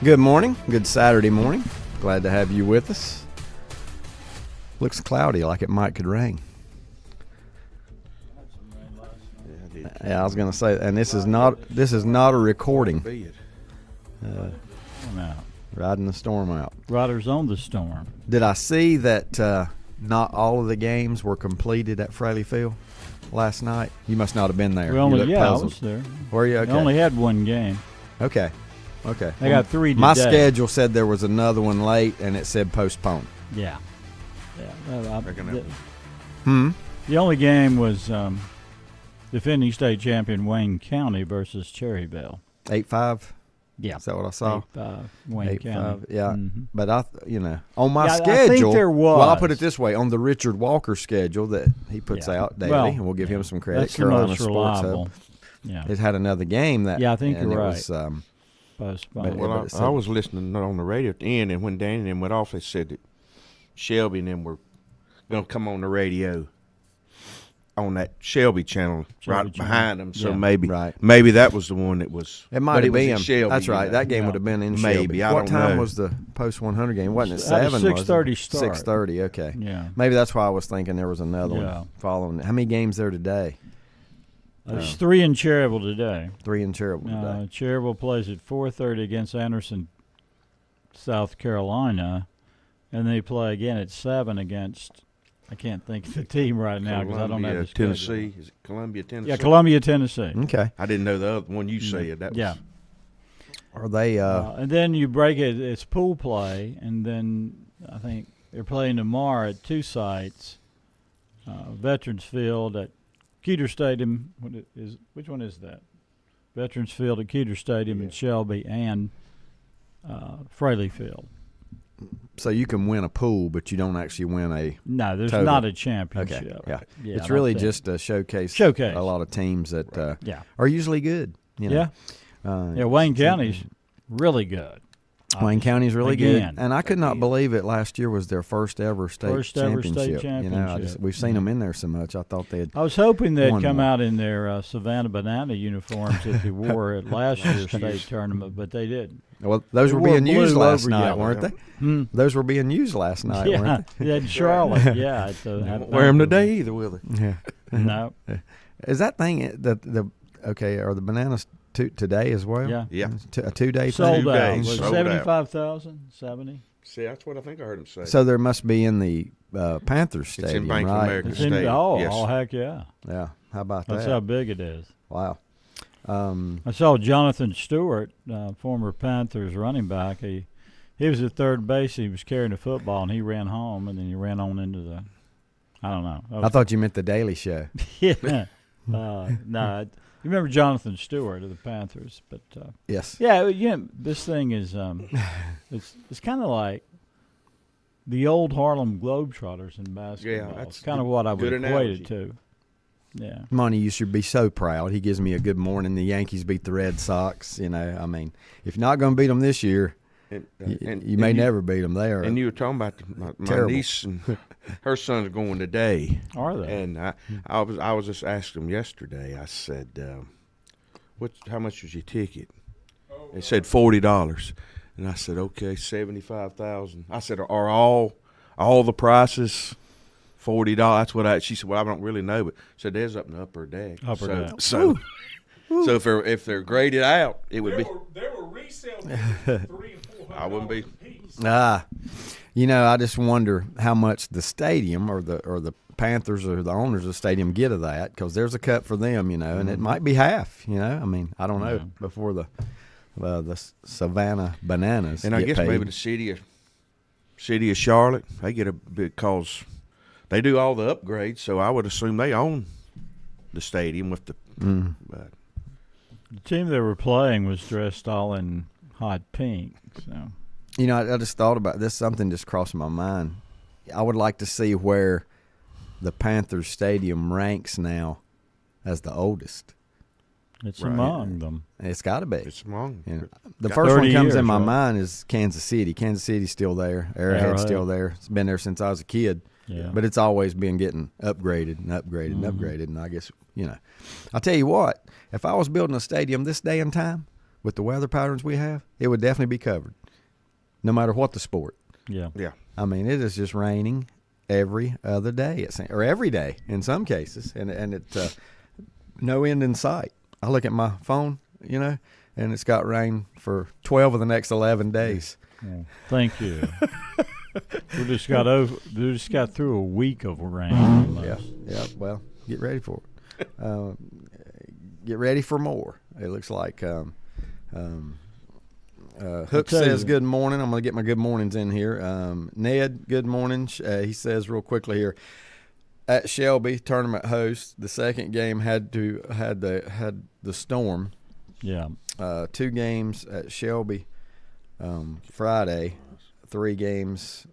Good morning. Good Saturday morning. Glad to have you with us. Looks cloudy, like it might could rain. Yeah, I was going to say, and this is not a recording. Riding the storm out. Riders on the storm. Did I see that not all of the games were completed at Fraley Field last night? You must not have been there. I was there. Were you? Okay. They only had one game. Okay. They got three today. My schedule said there was another one late, and it said postponed. Yeah. The only game was defending state champion Wayne County versus Cherryville. 8-5. Yeah. Is that what I saw? 8-5 Wayne County. Yeah. Mm-hmm. But on my schedule. I think there was. Well, I'll put it this way: on the Richard Walker schedule that he puts out daily, and we'll give him some credit. That's Carolina the most Sports reliable. Hub. Yeah. It had another game that. Yeah, I think you're right. Postponed. Well, I was listening on the radio at the end, and when Danny and them went off, they said that Shelby and them were going to come on the radio on that Shelby channel behind them. So maybe that was the one that was. It might have been Shelby. That's right. That game would have been in Shelby. Maybe. What time was the post 100 game? Wasn't it 7? 6:30 start. 6:30. Okay. Yeah. Maybe that's why I was thinking there was another one following. How many games there today? There's 3 in Cherryville today. 3 in Cherryville today. Cherryville plays at 4:30 against Anderson, South Carolina, and they play again at 7 against. I can't think of the team right now because I don't have the schedule. Tennessee. Is it Columbia, Tennessee? Yeah, Columbia, Tennessee. Okay. I didn't know the other one you said. That was. Yeah. Are they? And then you break it. It's pool play, and then I think they're playing tomorrow at 2 sites. Veterans Field at Keeter Stadium. Which one is that? Veterans Field at Keeter Stadium in Shelby and Fraley Field. So you can win a pool, but you don't actually win a. No, there's total. not a championship. Okay. Yeah. It's really just a showcase. A lot of teams that are usually good. You know? Wayne County's really good. Wayne County's really good, and I could not believe it. Last year was their first ever state championship. You know, we've seen them in there so much. I thought they'd. I was hoping they'd come out in their Savannah Banana uniforms that they wore at last year's state tournament, but they didn't. Well, those were being used last night, weren't they? Those were being used last night, weren't they? Yeah, in Charlotte. Yeah, won't wear them today either, will they? Yeah. No. Is that thing are the bananas? Today as well? Yeah. A 2-day sold out. Was 75,000? 70? See, that's what I think I heard him say. So there must be in the Panthers Stadium, it's in Bank right? of America Stadium. Yes. Heck yeah. Yeah. How about that? That's how big it is. Wow. I saw Jonathan Stewart, former Panthers running back. He was at third base. He was carrying the football, and he ran home, and then he ran on into the – I don't know. I thought you meant the Daily Show. Yeah. No. You remember Jonathan Stewart of the Panthers, but yes. Yeah, this thing is it's kind of like the old Harlem Globetrotters in basketball. Yeah, that's kind of what I would equate it to. Yeah. Monty, you should be so proud. He gives me a good morning. The Yankees beat the Red Sox. You know, I mean, if you're not going to beat them this year, you may never beat them there. And you were talking about my niece and her son's going today. Are they? And I was just asking them yesterday. I said, how much was your ticket? They said $40, and I said, okay, 75,000. I said, are all the prices $40? That's what she said. Well, I don't really know, but said there's up in the upper deck. So if they're graded out, it would be. There were resale tickets for $300 and $400. I wouldn't be. You know, I just wonder how much the stadium or the Panthers or the owners of the stadium get of that, because there's a cut for them, you know, and it might be half. You know, I mean, I don't know before the Savannah Bananas. And I guess paid. Maybe the city of Charlotte, they get a big cause. They do all the upgrades, so I would assume they own the stadium with the. The team they were playing was dressed all in hot pink. So, you know, I just thought about this. Something just crossed my mind. I would like to see where the Panthers Stadium ranks now as the oldest. It's among them. It's got to be. It's among them. You know, the first one comes in my mind is Kansas City. Kansas City's still there. Arrowhead's still there. It's been there since I was a kid. Yeah. But it's always been getting upgraded and upgraded and upgraded. And I guess, you know, I'll tell you what, if I was building a stadium this day and time, with the weather patterns we have, it would definitely be covered, no matter what the sport. Yeah. Yeah. I mean, it is just raining every other day, or every day in some cases, and it no end in sight. I look at my phone, and it's got rain for 12 of the next 11 days. Well, thank you. We just got through a week of rain. Almost. Yeah. Well, get ready for it. Get ready for more. It looks like Hook says good morning. I'm going to get my good mornings in here. Ned, good morning. He says real quickly here, at Shelby tournament host, the second game had the storm. Yeah. 2 games at Shelby Friday, 3 games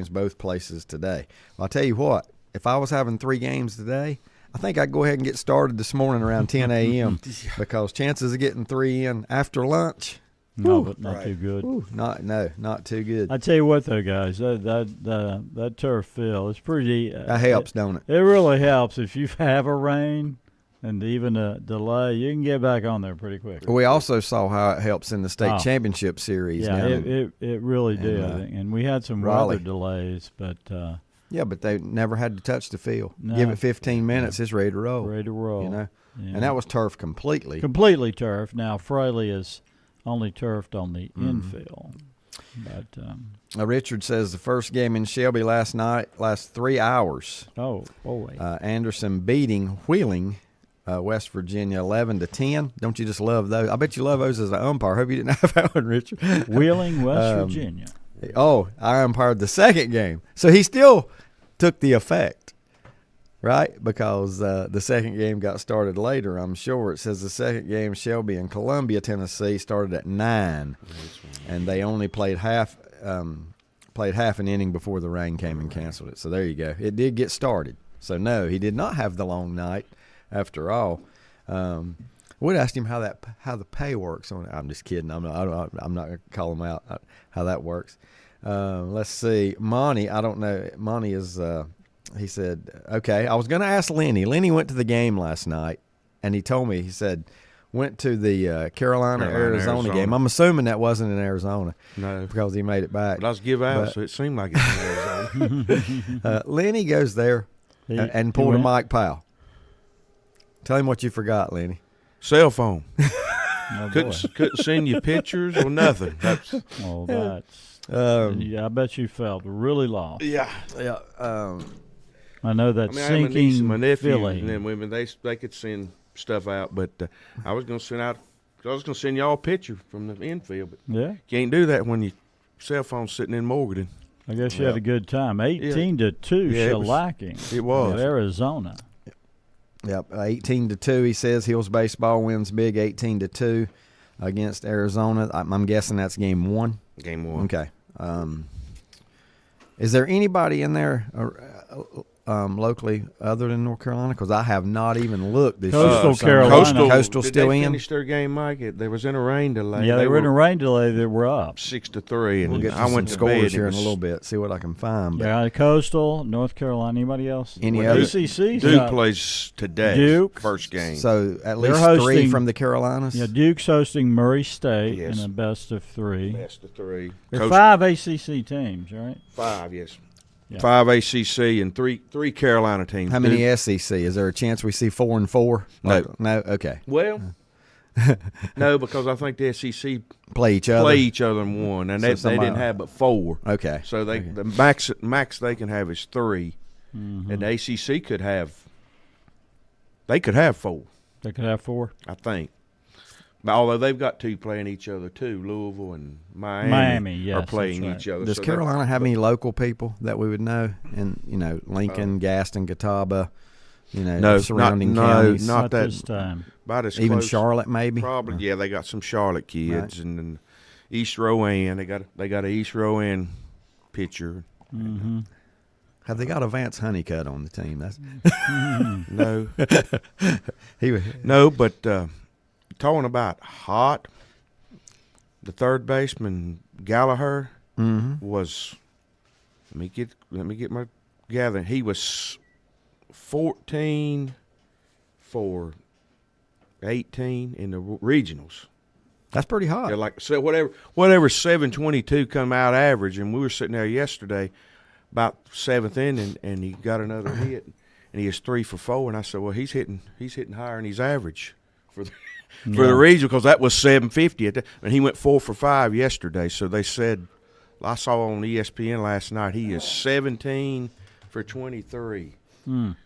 both places today. Well, I'll tell you what, if I was having 3 games today, I think I'd go ahead and get started this morning around 10 a.m. because chances of getting 3 in after lunch, No, but not too good. not too good. I tell you what, though, guys, that turf field is pretty. That helps, don't it? It really helps if you have a rain and even a delay. You can get back on there pretty quick. We also saw how it helps in the state championship series. Yeah, it really did. And we had some Raleigh. weather delays, but yeah, but they never had to touch the field. No. Give it 15 minutes, it's ready to roll. ready to roll. Yeah. And that was turf completely. completely turf. Now Fraley is only turfed on the infield. But Richard says the first game in Shelby last night last 3 hours. oh boy, Anderson beating Wheeling, West Virginia, 11-10. Don't you just love those? I bet you love those as an umpire. Hope you didn't have that one, Richard. Wheeling, West Virginia. Oh, I umpired the second game, so he still took the effect, right? Because the second game got started later. I'm sure it says the second game, Shelby and Columbia, Tennessee, started at 9, and they only played half an inning before the rain came and canceled it. So there you go. It did get started. So no, he did not have the long night. After all, we'd asked him how the pay works on it. I'm just kidding. I'm not going to call him out how that works. Let's see. Monty, I don't know. Monty is. He said, okay. I was going to ask Lenny. Lenny went to the game last night, and he told me. He said went to the Carolina Arizona game. I'm assuming that wasn't in Arizona. No, because he made it back. but I was give out, so it seemed like it's in Arizona. Lenny goes there and pulled a Mike Powell. Tell him what you forgot, Lenny. Cell phone. Oh, boy. Couldn't send you pictures or nothing. That's I bet you felt really lost. yeah. I know that I have my niece and sinking my nephew, feeling. and then women they could send stuff out, but I was going to send y'all a picture from the infield, but Yeah, can't do that when your cell phone's sitting in Morgan. I guess you had a good time. 18-2 shellacking. It was. At Arizona. Yep, 18-2. He says Hills baseball wins big, 18-2 against Arizona. I'm guessing that's game 1. Game 1. Okay. Is there anybody in there locally other than North Carolina? Because I have not even looked this Coastal year. Carolina. Coastal Did still they in? finish their game, Mike? They was in a rain delay. Yeah, they were in a rain delay. They were up. 6-3, and We'll get to I some went to scores bed. here in a little bit. See what I can find. But Yeah, Coastal, North Carolina. Anybody else? Any other? ACC? Duke plays today. Duke. First game. So at They're least 3 hosting- from the Carolinas. Yeah, Duke's hosting Murray State Yes. in a best of 3. Best of 3. There are 5 ACC teams, right? 5, yes. Yeah. 5 ACC and three Carolina teams. How many Duke- SEC? Is there a chance we see 4 and 4? No. No. Okay. Well, no, because I think the SEC Play each other. play each other in one, and So they somebody- didn't have but 4. Okay. So the max they can have is 3, and the ACC could have 4. They could have 4. I think. But although they've got 2 playing each other too, Louisville and Miami yes, are playing that's right. each other. Does So Carolina have any local people that we would know? And Lincoln, Gaston, Catawba, No, surrounding no, counties. not that- this time. about as Even close, Charlotte, maybe. Probably, yeah. They got some Charlotte kids, and then East Rowan. They got a East Rowan pitcher. Mm-hmm. Have they got a Vance Honeycutt on the team? That's No, he. no, but talking about hot, the third baseman Gallagher was. Let me get my gathering. He was 14 for 18 in the regionals. That's pretty hot. Yeah, like so whatever 722 come out average, and we were sitting there yesterday, about seventh inning, and he got another hit, and he is 3 for 4, and I said, well, he's hitting higher than his average for the regional, because that was 750 and he went 4 for 5 yesterday. So they said, I saw on ESPN last night, he is 17 for 23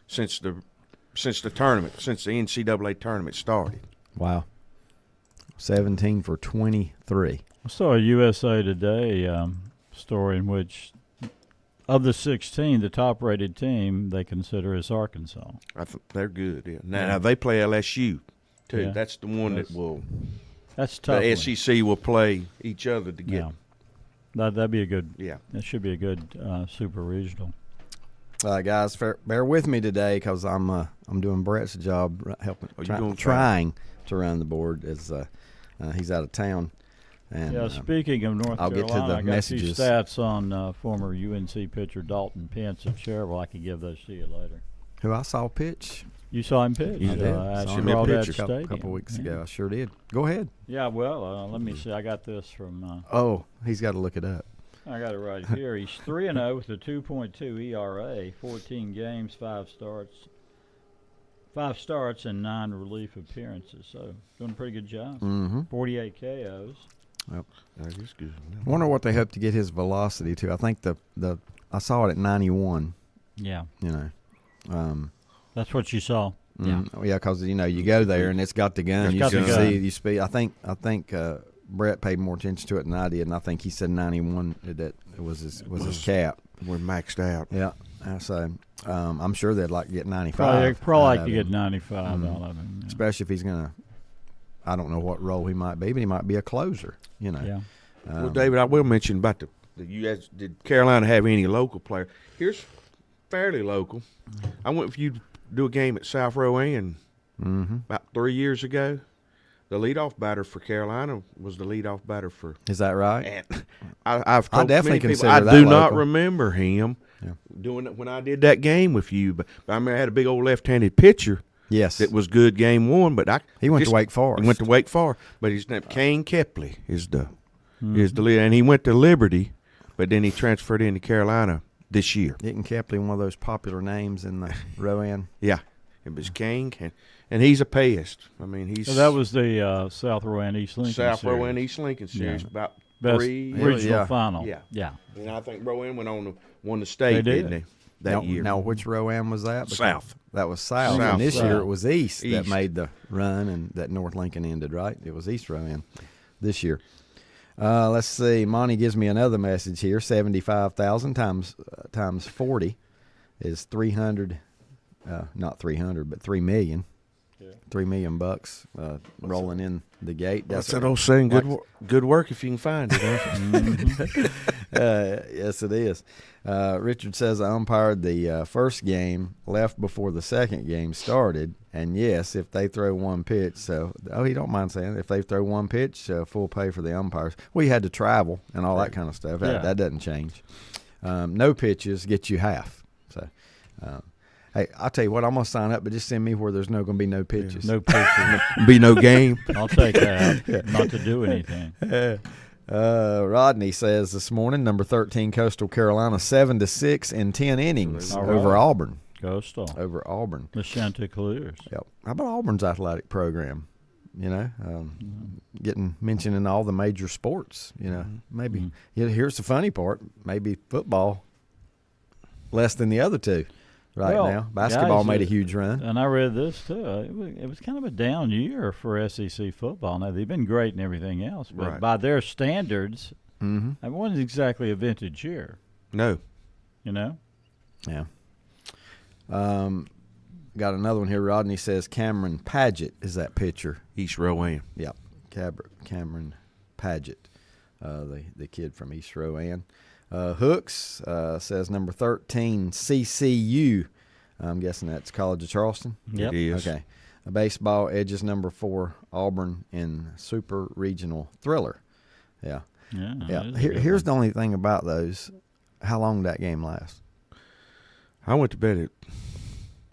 since the tournament, since the NCAA tournament started. Wow. 17 for 23. I saw a USA Today story in which, of the 16, the top-rated team they consider is Arkansas. I think they're good. Yeah. Now they play LSU too. Yeah. That's the one that will. That's tough. The one. SEC will play each other to get. Yeah. That'd be a good. Yeah. That should be a good super regional. Guys, bear with me today because I'm doing Brett's job helping, trying to run the board as he's out of town. And speaking of North I'll Carolina, get to the I got messages. 2 stats on former UNC pitcher Dalton Pence of Cherville. I can give those to you later. Who I saw pitch. You saw him pitch. I did. At Saw him pitch Crawdad a Stadium. couple weeks ago. I sure did. Go ahead. Yeah, well, let me see. I got this from. He's got to look it up. I got it right here. He's 3-0 with a 2.2 ERA, 14 games, 5 starts, and 9 relief appearances. So doing a pretty good job. 48 KOs. Yep. That is good. I wonder what they hope to get his velocity to. I think I saw it at 91. Yeah. You know. That's what you saw. Yeah, because you go there and it's got the gun. You can see you speed. I think Brett paid more attention to it than I did, and I think he said 91 that was his cap. We're maxed out. Yeah, so I'm sure they'd like to get 95. Probably like to get 95 out of him. Yeah. Especially if he's gonna. I don't know what role he might be, but he might be a closer. You know. Yeah. Well, David, I will mention about did Carolina have any local player? Here's fairly local. I went with you to do a game at South Rowan about 3 years ago. The leadoff batter for Carolina was the leadoff batter for. Is that right? And I've told I definitely many people, consider I that do not local. remember him doing it when I did that game with you. But I mean, I had a big old left-handed pitcher. Yes, That was good game 1, but he went to Wake Forest. He went to Wake Forest, but his name Kane Kepley is the leader, and he went to Liberty, but then he transferred into Carolina this year. Isn't Kepley one of those popular names in the Rowan? Yeah, it was Kane, and he's a payist. I mean, he's So that was the South Rowan East Lincoln South series. Rowan East Lincoln series about Best 3 regional final. Yeah. And I think Rowan won the state, They did. didn't he? That year. Now, which Rowan was that? Because South. That was South. South. And this South. year it was East that East. made the run and that North Lincoln ended, right? It was East Rowan this year. Let's see. Monty gives me another message here. 75,000 times 40 is 300. Not 300, but 3 million. Yeah. $3 million bucks rolling in the gate. That's that old saying, good work if you can find it. Yes, it is. Richard says I umpired the first game, left before the second game started, and yes, if they throw one pitch, he don't mind saying if they throw one pitch, full pay for the umpires. We had to travel and all that kind of stuff. Yeah. That doesn't change. No pitches get you half. So, hey, I'll tell you what, I'm gonna sign up, but just send me where there's going to be no pitches. No pitches. Be no game. I'll take that. Not to do anything. Rodney says this morning, number 13 Coastal Carolina 7-6 in 10 innings All over right. Auburn. Coastal. Over Auburn. The Chanticleers. Yep. How about Auburn's athletic program? Getting mentioned in all the major sports. Maybe. Here's the funny part: maybe football less than the other two now. Basketball guys, made a huge run. And I read this too. It was kind of a down year for SEC football. Now they've been great and everything else, but Right. by their standards, it wasn't exactly a vintage year. No. Yeah. Got another one here. Rodney says Cameron Paget is that pitcher. East Rowan. Yep. Cameron Paget, the kid from East Rowan. Hooks says number 13 CCU. I'm guessing that's College of Charleston. Yep. It is. Okay. Baseball edges number 4 Auburn in Super Regional Thriller. Yeah. Yeah. Yeah. that is a good Here's one. the only thing about those. How long did that game last? I went to bed at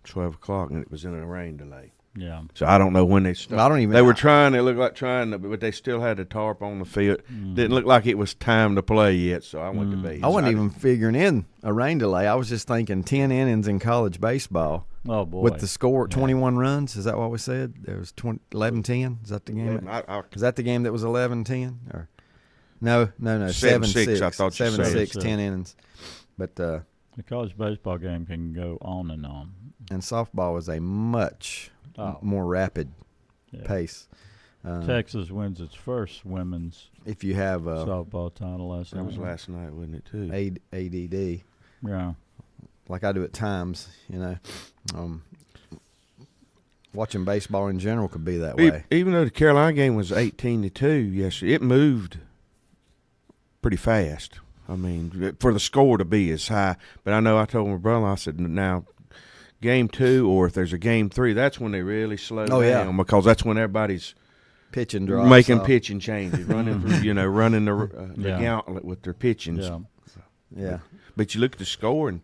12 o'clock, and it was in a rain delay. Yeah. So I don't know when they started. I don't even. They were trying. They looked like trying to, but they still had the tarp on the field. Didn't look like it was time to play yet. So I went to bed. I wasn't even figuring in a rain delay. I was just thinking 10 innings in college baseball. Oh boy. With the score, 21 runs. Is that what we said? There was 11-10. Is that the game? Is that the game that was 11-10? Or no, 7-6. I thought you said 7-6, 10 innings. But the college baseball game can go on and on. And softball is a much more rapid pace. Texas wins its first women's if you have softball title last night. That was last night, wasn't it, too? ADD. Yeah. Like I do at times, you know. Watching baseball in general could be that way. Even though the Carolina game was 18-2 yesterday, it moved pretty fast. I mean, for the score to be as high. But I know I told my brother, I said, now, game 2 or if there's a game 3, that's when they really slow down because that's when everybody's pitching drops making off. pitching changes, running through, running the gauntlet with their pitching. Yeah. But you look at the score, and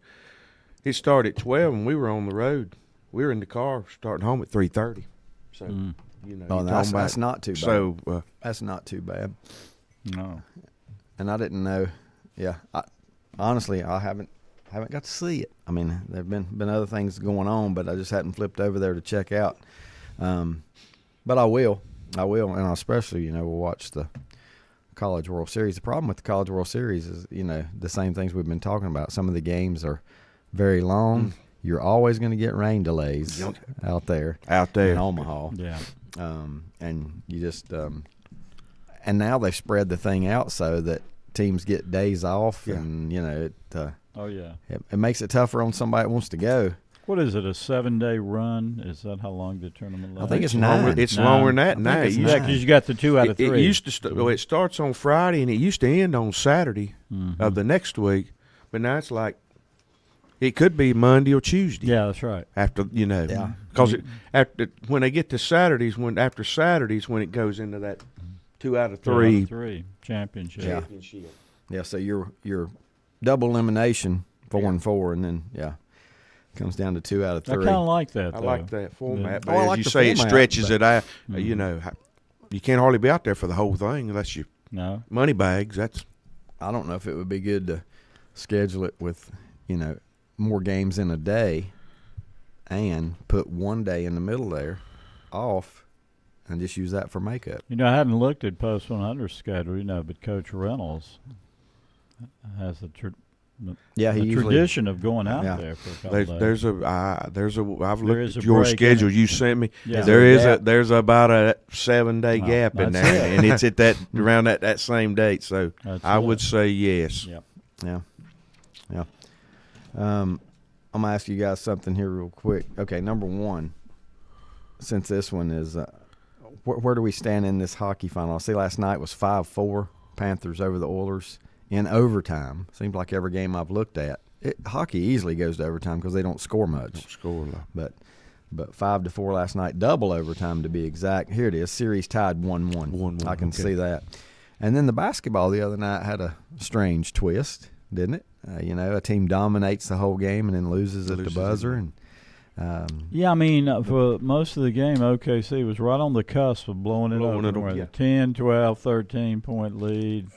it started at 12, and we were on the road. We were in the car starting home at 3:30. So, that's not too bad. So that's not too bad. No. And I didn't know. Yeah. Honestly, I haven't got to see it. I mean, there've been other things going on, but I just hadn't flipped over there to check out. But I will, and especially we'll watch the College World Series. The problem with the College World Series is the same things we've been talking about. Some of the games are very long. You're always going to get rain delays out there in Omaha. Yeah. And you just and now they've spread the thing out so that teams get days off, and it makes it tougher on somebody that wants to go. What is it, a 7-day run? Is that how long the tournament lasts? I think it's 9. It's longer than that now. Yeah, because you got the 2 out of 3. It used to it starts on Friday, and it used to end on Saturday of the next week. But now it's like it could be Monday or Tuesday. Yeah, that's right. After, because when they get to Saturdays, when it goes into that 2 out of 3 championship. Yeah, so you're double elimination, 4-4, and then comes down to 2 out of 3. I kind of like that. I like that format. Yeah. But as you say, it stretches it out. You can't hardly be out there for the whole thing unless you money bags. That's. I don't know if it would be good to schedule it with more games in a day, and put one day in the middle there off, and just use that for makeup. I hadn't looked at Post 100 schedule, but Coach Reynolds has the tradition of going out there for a couple days. I've looked at your schedule you sent me. Yeah. There's about a 7-day gap in there, and it's at that around that same date. So I would say yes. Yep. Yeah. I'm gonna ask you guys something here real quick. Okay, number one, since this one is, where do we stand in this hockey final? I see last night was 5-4 Panthers over the Oilers in overtime. Seems like every game I've looked at, hockey easily goes to overtime because they don't score much. Don't score a lot. But 5-4 last night, double overtime to be exact. Here it is, series tied 1-1. I can see that. And then the basketball the other night had a strange twist, didn't it? A team dominates the whole game and then loses at the buzzer. And for most of the game, OKC was right on the cusp of blowing it up. 10, 12, 13-point lead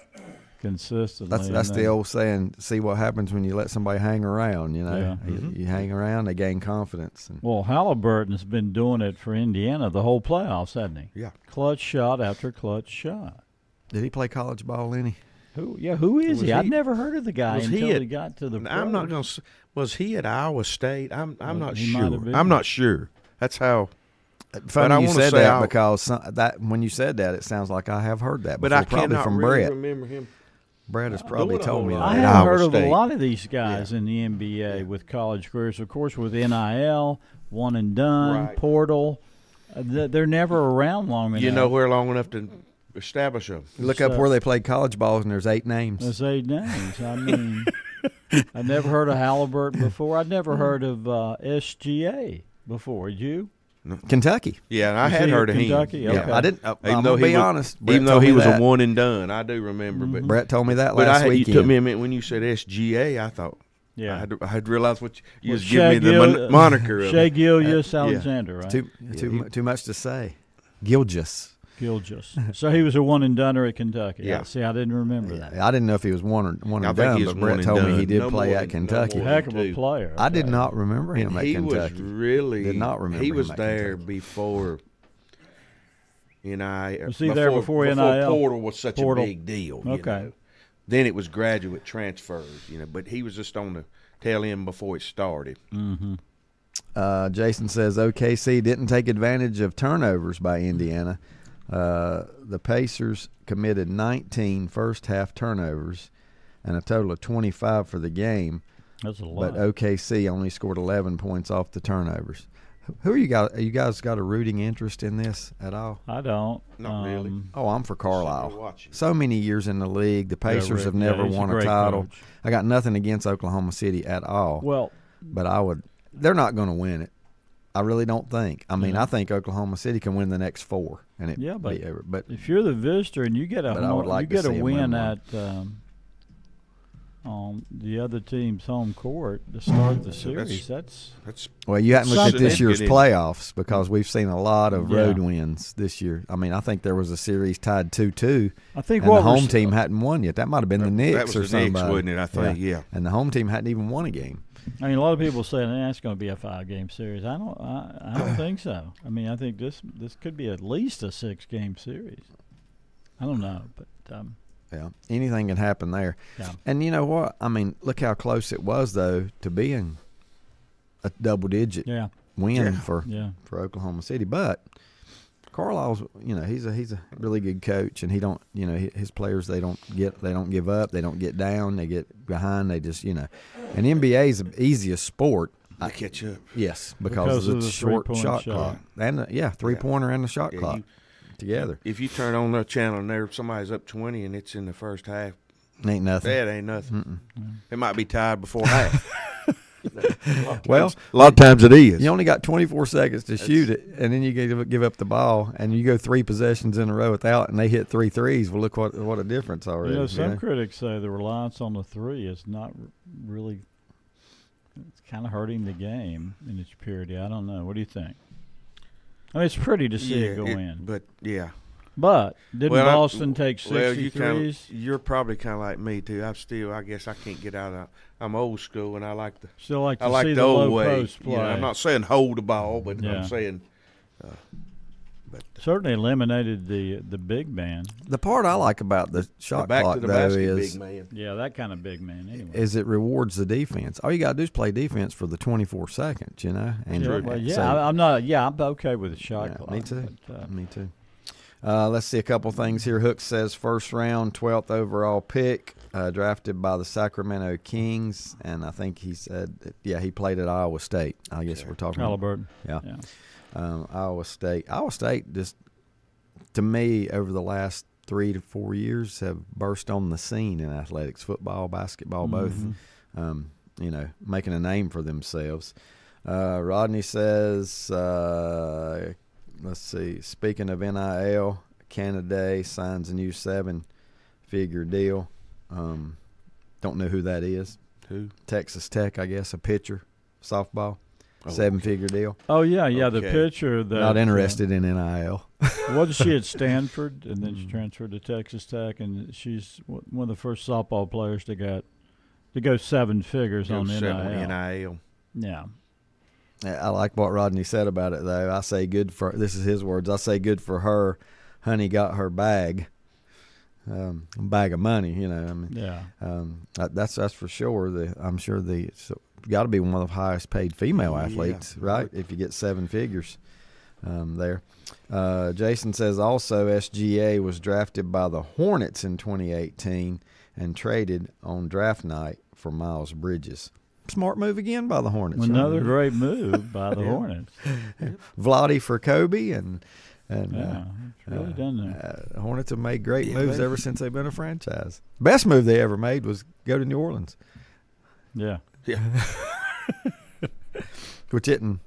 consistently. That's the old saying, see what happens when you let somebody hang around, You hang around, they gain confidence. Well, Halliburton's been doing it for Indiana the whole playoffs, hasn't he? Yeah. Clutch shot after clutch shot. Did he play college ball, Lenny? Who is he? I'd never heard of the guy until he got to the pros. I'm not going to – was he at Iowa State? I'm not he might have sure. been. I'm not sure. That's how – Funny you said that because when you said that, it sounds like I have heard that before. But I probably cannot from really Brett. remember him. Brett has probably told me that. I have heard of a lot of these guys in the NBA with college careers. Of course, with NIL, one and done, portal. They're never around long enough. You know where long enough to establish them. Look up where they played college balls, and there's 8 names. There's 8 names. I mean, I never heard of Halliburton before. I'd never heard of SGA before. Did you? Kentucky. Yeah, and I had heard of him. Kentucky? Yeah, Okay. I didn't. I'm going to be honest. Even though he was a one and done, I do remember. But Brett told me that last weekend. You took me a minute when you said SGA. I thought, Yeah. I had realized what you was Shea giving me the Gil- moniker of Shea it. Gilgeous yeah. Alexander, right? Too much to say. Gilgis. Gilgeous. So he was a one and doneer at Kentucky. Yeah. See, I didn't remember that. I didn't know if he was one I and think done, he was but one Brett and told me done. he did No play more at than- no Kentucky. more Heck of a Two. player. I did Okay. not remember him And at he Kentucky. was really Did not remember He was him at there Kentucky. before Was he there before NIL? Portal was such Portal. a big deal. You Okay. know. Then it was graduate transfers, but he was just on the tail end before it started. Mm-hmm. Jason says OKC didn't take advantage of turnovers by Indiana. The Pacers committed 19 first-half turnovers and a total of 25 for the game. That's a lot. But OKC only scored 11 points off the turnovers. Who are you guys? You guys got a rooting interest in this at all? I don't. Not really. Oh, I'm for Sitting there Carlisle. watching. So many years in the league. The Pacers Rick, have never he's won a great title. coach. I got nothing against Oklahoma City at all. Well, But I would. They're not going to win it. I really don't think. I mean, Yeah. I think Oklahoma City can win the next 4, and it Yeah, but be over. But if you're the visitor and you get But I would like to you get see a 'em win win one. at on the other team's home court to start the series, that's That's well, you hadn't looked at this year's significant. playoffs because we've seen a lot of road wins this year. I mean, I think there was a series tied 2-2, I think and what the home we're- team hadn't won yet. That might have been the Knicks that was or the somebody, Knicks, wasn't it? I think, yeah. And the home team hadn't even won a game. I mean, a lot of people say that's going to be a 5-game series. I don't think so. I mean, I think this could be at least a 6-game series. I don't know, but Yeah, anything can happen there. Yeah. And you know what? I mean, look how close it was, though, to being a double-digit yeah, win for Oklahoma City. But Carlisle's, he's a really good coach, and he don't, his players they don't give up, they don't get down, they get behind, they just, And NBA is the easiest sport. I catch up. Yes, because of the short shot clock and three-pointer and the shot clock together. If you turn on the channel and there somebody's up 20 and it's in the first half, Ain't nothing. that ain't nothing. It might be tied before half. Well, a lot of times it is. You only got 24 seconds to shoot it, and then you give up the ball, and you go 3 possessions in a row without, and they hit 3 threes. Well, look what a difference already. Some critics say the reliance on the three is not really. It's kind of hurting the game in its purity. I don't know. What do you think? I mean, it's pretty to see it go in. But, yeah. But didn't Well, Boston take 63s? You're probably kind of like me, too. I guess I can't get out of I'm old school, and I like the Still like to I like see the the old low way. post play. I'm not saying hold the ball, but Yeah. I'm saying Certainly eliminated the big man. The part I like about the shot back clock, to the though, basket, is big man. Yeah, that kind of big man anyway. is it rewards the defense. All you got to do is play defense for the 24 seconds, And I'm okay with the shot clock. Me too. But, Me too. Let's see a couple things here. Hook says first round, 12th overall pick, drafted by the Sacramento Kings, and I think he said, he played at Iowa State. I guess we're talking Halliburton. Yeah. Iowa State. Iowa State just, to me, over the last 3 to 4 years, have burst on the scene in athletics, football, basketball, both. Making a name for themselves. Rodney says, let's see, speaking of NIL, Canada signs a new 7-figure deal. Don't know who that is. Who? Texas Tech, I guess, a pitcher, softball. 7-figure deal. Oh, yeah, the Okay. pitcher. That, Not interested in NIL. wasn't she at Stanford, and then she transferred to Texas Tech, and she's one of the first softball players to go 7 figures on NIL. Yeah. I like what Rodney said about it, though. I say this is his words, I say good for her. Honey got her bag. Bag of money, Yeah. That's for sure. I'm sure got to be one of the highest paid female athletes, right? If you get 7 figures there. Jason says also SGA was drafted by the Hornets in 2018 and traded on draft night for Miles Bridges. Smart move again by the Hornets. Another right? great move by the Hornets. Vladdy for Kobe and it's really done there. Hornets have made great moves ever since they've been a franchise. Best move they ever made was go to New Orleans. Yeah. Yeah. Which isn't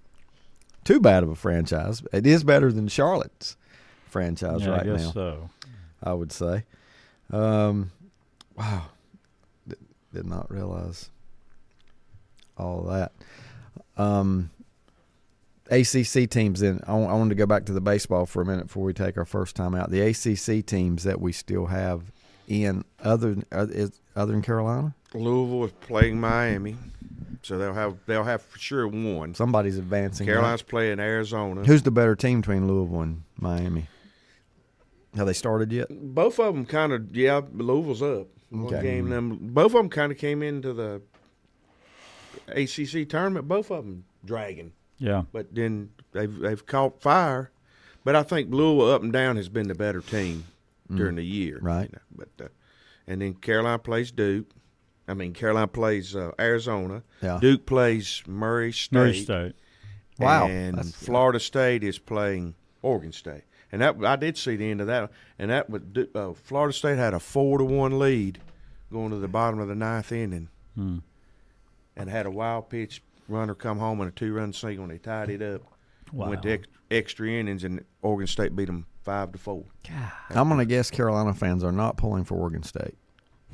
too bad of a franchise. It is better than Charlotte's franchise right I guess now. So. I would say. Wow. Did not realize. all of that. ACC teams. Then I wanted to go back to the baseball for a minute before we take our first time out. The ACC teams that we still have in other than Carolina. Louisville is playing Miami, so they'll have for sure one. Somebody's advancing. Carolina's right? playing Arizona. Who's the better team between Louisville and Miami? Have they started yet? Both of them kind of, Louisville's up. One Okay. game, both of them kind of came into the ACC tournament. Both of them dragging, Yeah. but then they've caught fire. But I think Louisville up and down has been the better team during the year, Right. you know. But and then Carolina plays Duke. Carolina plays Arizona. Yeah. Duke plays Murray State. Murray State. Wow. And That's- Florida State is playing Oregon State. And that I did see the end of that. And that would Florida State had a 4-1 lead going to the bottom of the ninth inning, Hmm. and had a wild pitch runner come home and a 2-run single. And they tied it up. Wow. Went to extra innings, and Oregon State beat them 5-4. I'm going to guess Carolina fans are not pulling for Oregon State.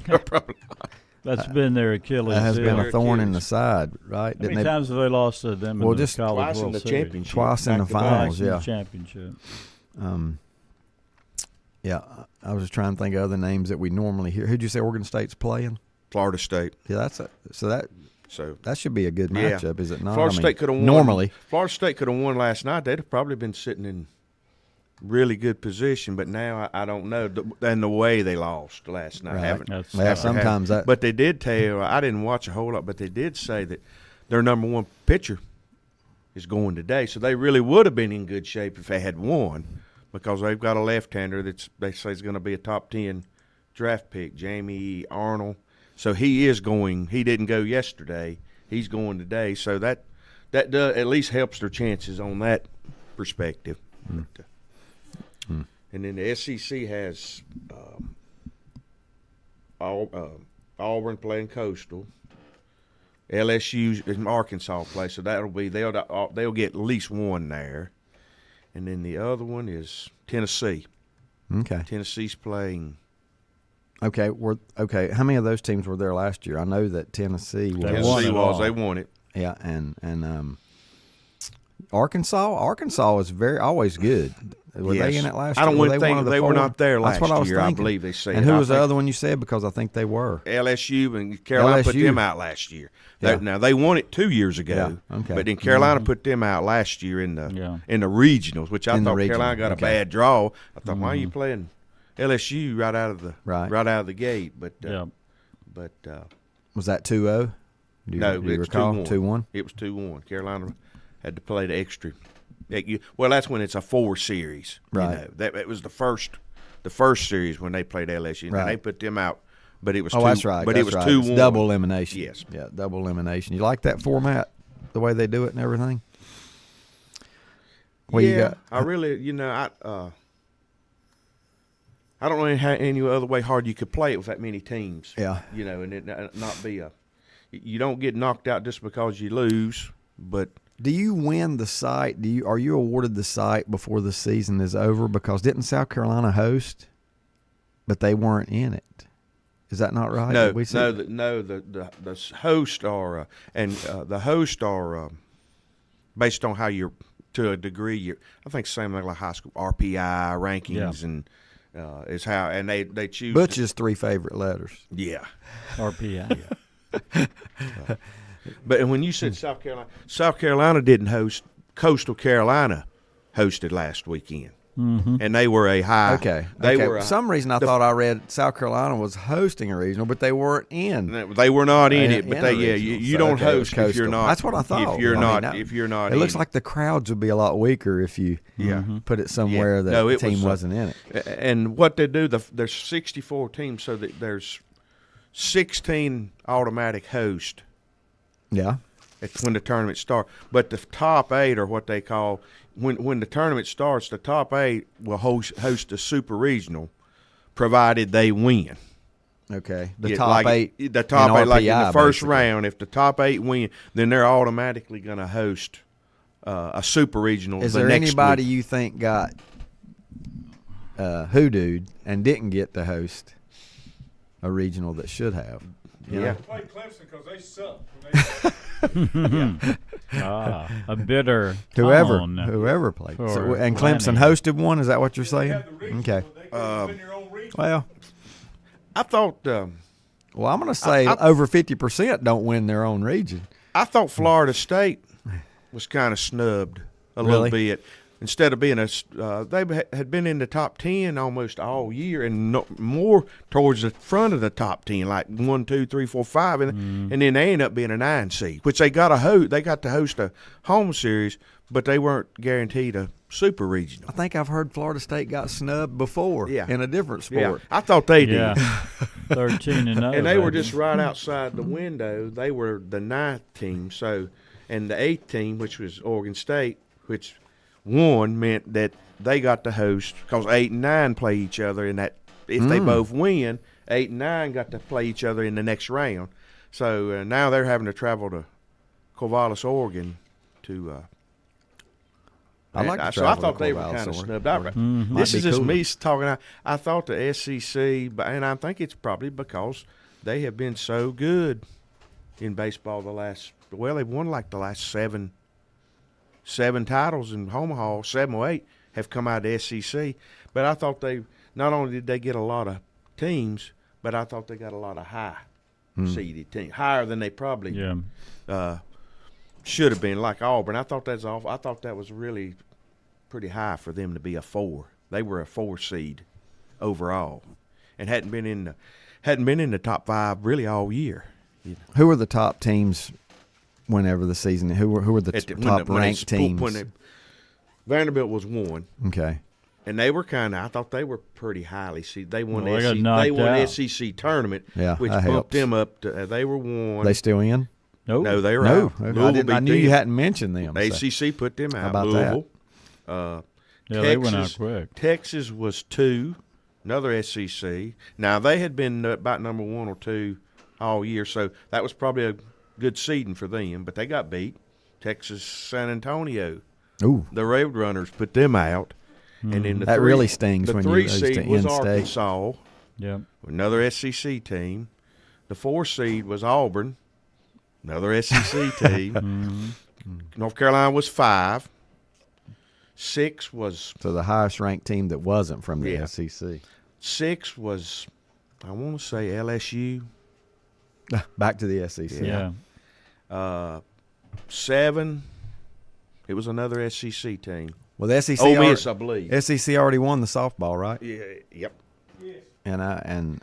Probably not. That's been their Achilles That has heel. been a Their thorn in Achilles. the side, right? How many times have they lost to them Well, in the just College Twice in World the Series? championship. Twice in the Back-to-back. finals, Twice in the yeah. championship. Yeah, I was just trying to think of other names that we normally hear. Who'd you say Oregon State's playing? Florida State. Yeah, so that should be a good Yeah. matchup, is it not? Florida State could have won. normally. Florida State could have won last night. They'd have probably been sitting in really good position, but now I don't know. And the way they lost last night, Right. That's- Yeah, sometimes that. But they did tell. I didn't watch a whole lot, but they did say that their number one pitcher is going today. So they really would have been in good shape if they had won, because they've got a left-hander they say is going to be a top 10 draft pick, Jamie Arnold. So he is going. He didn't go yesterday. He's going today. So that does, at least helps their chances on that perspective. And then the SEC has Auburn playing Coastal. LSU and Arkansas play, so they'll get at least one there. And then the other one is Tennessee. Okay. Tennessee's playing. Okay. How many of those teams were there last year? I know that Tennessee was. They won it. Yeah, and Arkansas is always good. Were they in it last year? I don't Were think one of the they were four? not there That's last what I was year. I thinking. believe they said. And who I was the think other one you said? Because I think they were. LSU and Carolina put LSU. them out last year. Yeah. Now they won it 2 years ago. Yeah, okay. But then Carolina put them out last year in the regionals, which I In the thought regional, Carolina got okay. a bad draw. I thought, why are you playing LSU right out of the gate? But Was that 2-0? Do you it was recall? 2-1. 2-1? It was 2-1. Carolina had to play the extra. Well, that's when it's a 4 series. Right. You know, it was the first series when they played LSU. Right. And they put them out, but it was That's right. But that's it was right. 2-1. It's double elimination. Yes. Yeah, double elimination. You like that format, the way they do it and everything? What you got? I really, I don't know any other way hard you could play it with that many teams. Yeah. And it not be you don't get knocked out just because you lose, but Do you win the site? Are you awarded the site before the season is over? Because didn't South Carolina host, but they weren't in it? Is that not right? no, Did we see- the hosts are the hosts are based on how you're to a degree. I think same like high school RPI rankings and is how and they choose Butch's 3 favorite letters. Yeah. RPI. But when you said South Carolina didn't host. Coastal Carolina hosted last weekend, and they were a high. Okay. They okay. were For some reason I thought I read South Carolina was hosting a regional, but they weren't in. They were not in it, in but a they regional. you So, don't okay, it was host if you're Coastal. not. That's what I thought. If you're I mean, not, if you're not, it looks in. like the crowds would be a lot weaker if you put it somewhere that No, the it team was, wasn't in it. And what they do, there's 64 teams, so that there's 16 automatic hosts. Yeah. It's when the tournament starts. But the top 8 are what they call when the tournament starts. The top 8 will host a super regional, provided they win. Okay. The Yeah, top like, 8. The top in 8, like in RPI, the first basically. round. If the top 8 win, then they're automatically going to host a super regional. Is the there next anybody week. you think got hoodooed and didn't get to host? a regional that should have. You Yeah. know? Play Clemson because they suck. When they, A bitter Whoever tone played. for So, and Clemson Lanning. hosted one. Is that what you're they saying? had the regional, Okay. but they could have been their own regional. Well, I thought well, I'm going to say I- over 50% don't win their own region. Florida State was kind of snubbed a Really? little bit. Instead of being they had been in the top 10 almost all year, and more towards the front of the top 10, like 1, 2, 3, 4, 5, and then they ended up being a 9 seed, which they got to host a home series, but they weren't guaranteed a super regional. I think I've heard Florida State got snubbed before in a different sport. I thought they did. Yeah, 13-0. And they were baby. just right outside the window. They were the 9th team, and the 8th team, which was Oregon State, which won, meant that they got to host because 8 and 9 play each other, and that if they both win, 8 and 9 got to play each other in the next round. So now they're having to travel to Corvallis, Oregon, to. I like to So I travel thought to they were Corvallis, kind of Oregon. snubbed out. Mhm. Might This be is just cooler. me talking. I thought the SEC, and I think it's probably because they have been so good in baseball they've won like the last seven titles in Omaha, 7 or 8 have come out of the SEC. But I thought not only did they get a lot of teams, but I thought they got a lot of high seeded teams, higher than they probably should have been, like Auburn. I thought that was really pretty high for them to be a 4. They were a 4 seed overall, and hadn't been in the top 5 really all year. Who were the top teams whenever the season? Who were the top ranked teams? Vanderbilt was 1. Okay. And they were I thought they were pretty highly seeded. They won Well, they got knocked they won out. SEC tournament, Yeah, which that bumped helps. them up. They were 1. They still in? Nope. No, they were No. out. I, Louisville didn't, I beat knew you them. hadn't mentioned them. so. ACC put them out. How about Louisville. Yeah, they went out quick. Texas was 2, another SEC. Now, they had been about number 1 or 2 all year, so that was probably a good seeding for them, but they got beat. Texas, San Antonio. Ooh. The Roadrunners put them out. And then That really stings the when you 3 lose to seed was in-state. Arkansas, Yep. another SEC team. The 4 seed was Auburn, another SEC team. North Carolina was 5. 6 was So the highest ranked team that wasn't from the Yeah. SEC. 6 was, I want to say LSU. Back to the SEC. Yeah. 7, it was another SEC team. Well, the SEC, Ole Miss, I believe. SEC already won the softball, right? Yeah, yep. And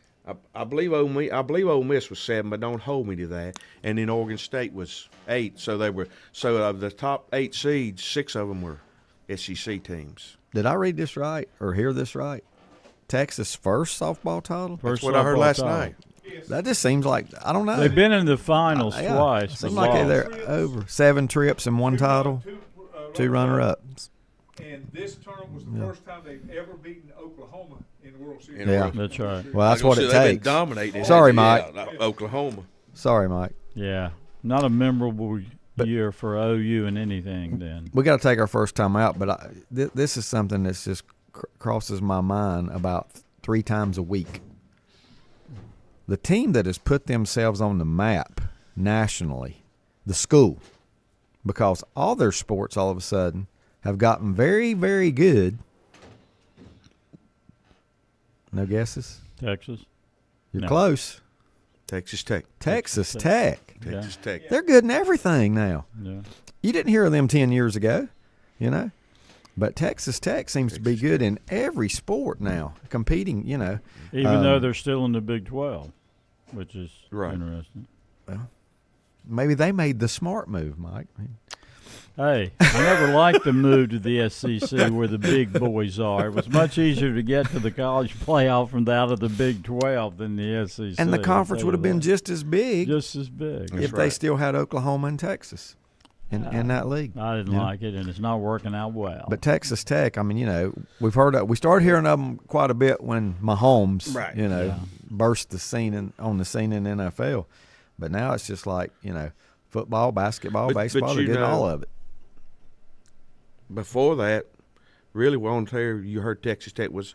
I believe Ole Miss was 7, but don't hold me to that. And then Oregon State was 8. So of the top 8 seeds, 6 of them were SEC teams. did I read this right or hear this right? Texas' first softball title? First That's what I heard softball last title. night. That just seems like, I don't know. They've been in the finals Yeah, twice. Seems but like lost. they're over 7 trips and 1 title, 2 runner-ups. And this tournament was the first time they've ever beaten Oklahoma in the World Series. Yeah. That's right. Well, that's what it They've been takes. dominating. Sorry, Yeah, Mike. Oklahoma. Sorry, Mike. Yeah. Not a memorable year for OU in anything then. We got to take our first time out, but this is something that's just crosses my mind about 3 times a week. The team that has put themselves on the map nationally, the school, because all their sports all of a sudden have gotten very, very good. No guesses? Texas. You're No. close. Texas Tech. Texas Tech. Texas Tech. They're good in everything now. Yeah. You didn't hear of them 10 years ago, you know. But Texas Tech seems to be good in every sport now, competing, you know. Even though they're still in the Big 12, which is Right. interesting. Maybe they made the smart move, Mike. Hey, I never liked the move to the SEC where the big boys are. It was much easier to get to the college playoff from out of the Big 12 than the SEC. And the I'll conference tell would have you been that. just as big just as big. if they still had Oklahoma and Texas in that league. I didn't like it, and it's not working out well. But Texas Tech, I mean, you know, we started hearing of them quite a bit when Mahomes, Right. you know, Yeah. burst on the scene in the NFL. But now it's just like, you know, football, basketball, But baseball, you they're getting know- all of it. Before that, really, well, you heard Texas Tech was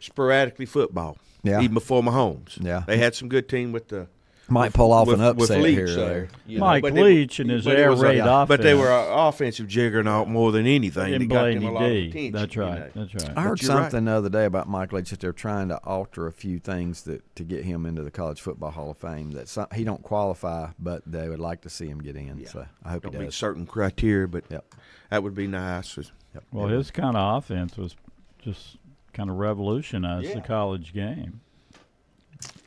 sporadically football. Yeah. Even before Mahomes. Yeah. They had some good team with the Might pull off an with upset Leach here or there. there. You know, Mike but they- Leach and his but it air was raid offense. But they were an offensive juggernaut more than anything. And They got them Blaney a lot of D. attention. That's you right. know. That's right. I heard you're right. something the other day about Mike Leach that they're trying to alter a few things to get him into the College Football Hall of Fame. That he don't qualify, but they would like to see him get in. Yeah. So I hope Don't he meet does. certain criteria, but Yep. that would be nice. Yep. Well, his kind of offense was just kind of revolutionized the Yeah. college game.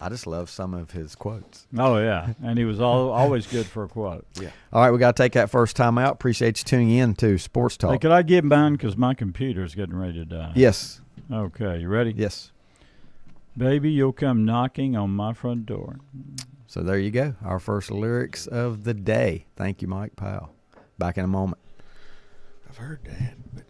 I just love some of his quotes. Oh, yeah. And he was always good for a quote. Yeah. All right, we got to take that first time out. Appreciate you tuning in to Sports Talk. Hey, could I get mine because my computer's getting ready to die? Yes. Okay, you ready? Yes. Baby, you'll come knocking on my front door. So there you go. Our first lyrics of the day. Thank you, Mike Powell. Back in a moment. I've heard that. But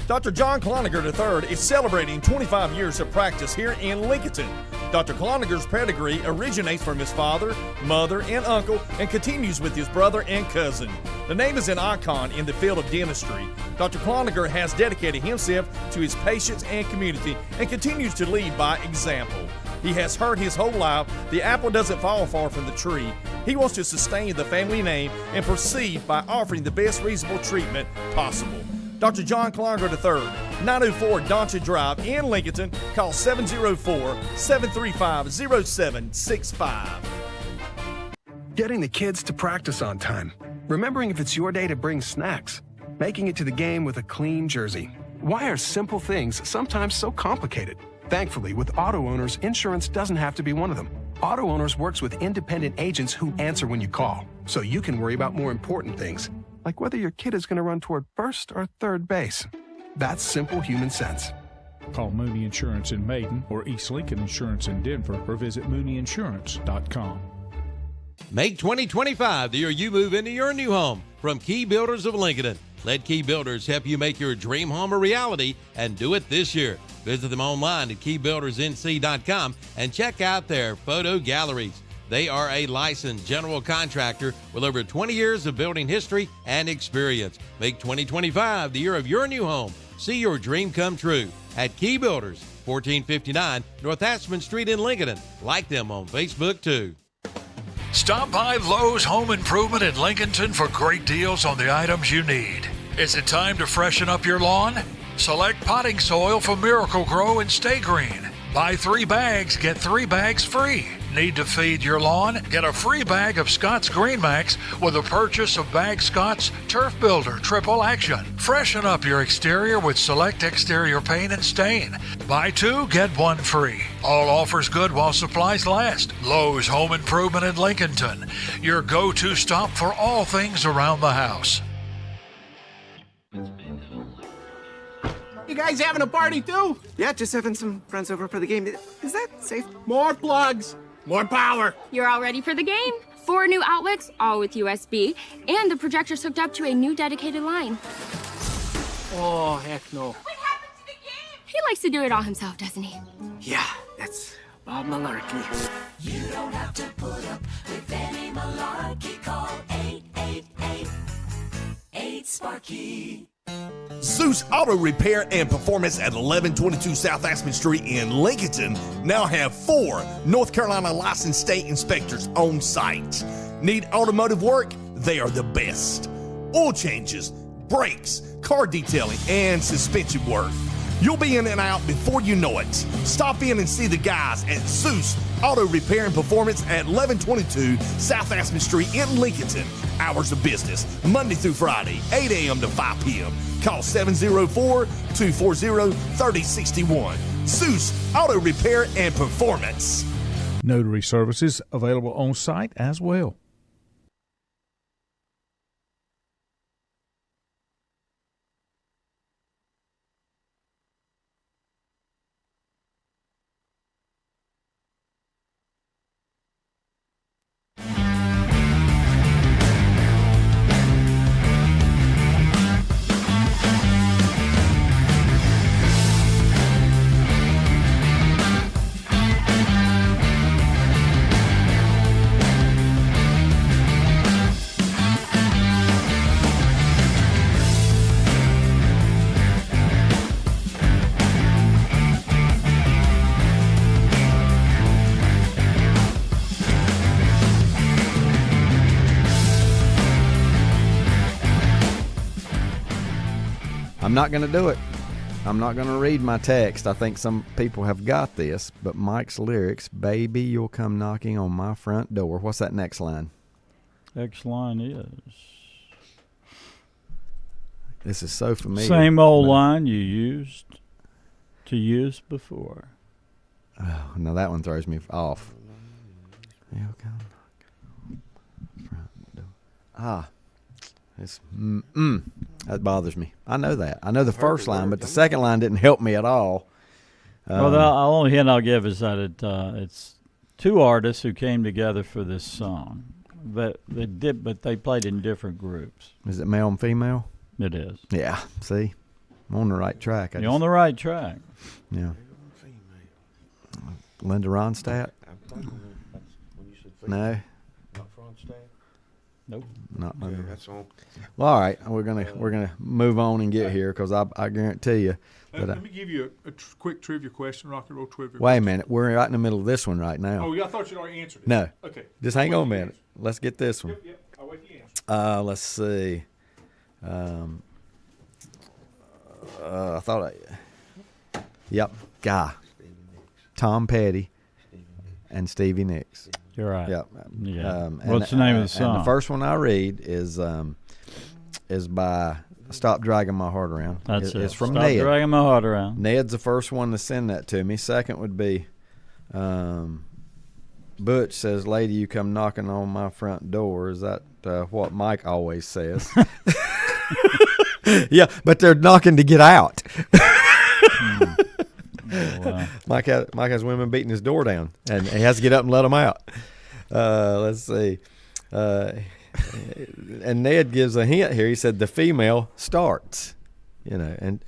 Dr. John Cloninger III is celebrating 25 years of practice here in Lincolnton. Dr. Cloninger's pedigree originates from his father, mother, and uncle and continues with his brother and cousin. The name is an icon in the field of dentistry. Dr. Cloninger has dedicated himself to his patients and community and continues to lead by example. He has heard his whole life, the apple doesn't fall far from the tree. He wants to sustain the family name and proceed by offering the best reasonable treatment possible. Dr. John Cloninger III, 904 Doncha Drive in Lincolnton. Call 704-735-0765. Getting the kids to practice on time. Remembering if it's your day to bring snacks. Making it to the game with a clean jersey. Why are simple things sometimes so complicated? Thankfully, with Auto Owners, insurance doesn't have to be one of them. Auto Owners works with independent agents who answer when you call, so you can worry about more important things, like whether your kid is going to run toward first or third base. That's simple human sense. Call Mooney Insurance in Maiden or East Lincoln Insurance in Denver or visit MooneyInsurance.com. Make 2025 the year you move into your new home from Key Builders of Lincoln. Let Key Builders help you make your dream home a reality and do it this year. Visit them online at keybuildersnc.com and check out their photo galleries. They are a licensed general contractor with over 20 years of building history and experience. Make 2025 the year of your new home. See your dream come true at Key Builders, 1459 North Aspen Street in Lincoln. Like them on Facebook too. Stop by Lowe's Home Improvement in Lincolnton for great deals on the items you need. Is it time to freshen up your lawn? Select potting soil from Miracle Grow and Stay Green. Buy 3 bags, get 3 bags free. Need to feed your lawn? Get a free bag of Scott's Green Max with a purchase of Bag Scott's Turf Builder Triple Action. Freshen up your exterior with select exterior paint and stain. Buy 2, get 1 free. All offers good while supplies last. Lowe's Home Improvement in Lincolnton, your go-to stop for all things around the house. You guys having a party too? Yeah, just having some friends over for the game. Is that safe? More plugs, more power. You're all ready for the game. 4 new outlets, all with USB, and the projector's hooked up to a new dedicated line. Oh, heck no. What happened to the game? He likes to do it all himself, doesn't he? Yeah, that's Bob Malarkey. You don't have to put up with any malarkey. Call 888-8-SPARKY. Zeus Auto Repair and Performance at 1122 South Aspen Street in Lincolnton now have 4 North Carolina licensed state inspectors on site. Need automotive work? They are the best. Oil changes, brakes, car detailing, and suspension work. You'll be in and out before you know it. Stop in and see the guys at Zeus Auto Repair and Performance at 1122 South Aspen Street in Lincolnton. Hours of business, Monday through Friday, 8 a.m. to 5 p.m. Call 704-240-3061. Zeus Auto Repair and Performance. Notary services available on site as well. I'm not going to do it. I'm not going to read my text. I think some people have got this, but Mike's lyrics, baby, you'll come knocking on my front door. What's that next line? Next line is... This is so familiar. Same old line you used to use before. Oh, now that one throws me off. You'll come knocking on my front door. It's that bothers me. I know that. I know the first line, but the second line didn't help me at all. Well, the only hint I'll give is that it's two artists who came together for this song. But they played in different groups. Is it male and female? It is. Yeah. See, I'm on the right track. You're on the right track. Yeah. Linda Ronstadt? No. Nope. Not Yeah, Linda. that's all. Well, all right. We're gonna move on and get here because I guarantee you. Let me give you a quick trivia question, rock and roll trivia. Wait a minute. We're right in the middle of this one right now. Oh, yeah, I thought you'd already answered it. No. Okay. Just hang on a minute. Let's get this one. Yep. I'll wait for you answer. Let's see. I thought Yep. Guy. Tom Petty and Stevie Nicks. You're right. Yep. Yeah. What's the name of the song? And the first one I read is by Stop Dragging My Heart Around. That's it. It's from Stop Ned. Dragging My Heart Around. Ned's the first one to send that to me. Second would be Butch says, "Lady, you come knocking on my front door." Is that what Mike always says? Yeah, but they're knocking to get out. Oh, wow. Mike has women beating his door down, and he has to get up and let them out. Let's see. And Ned gives a hint here. He said the female starts, and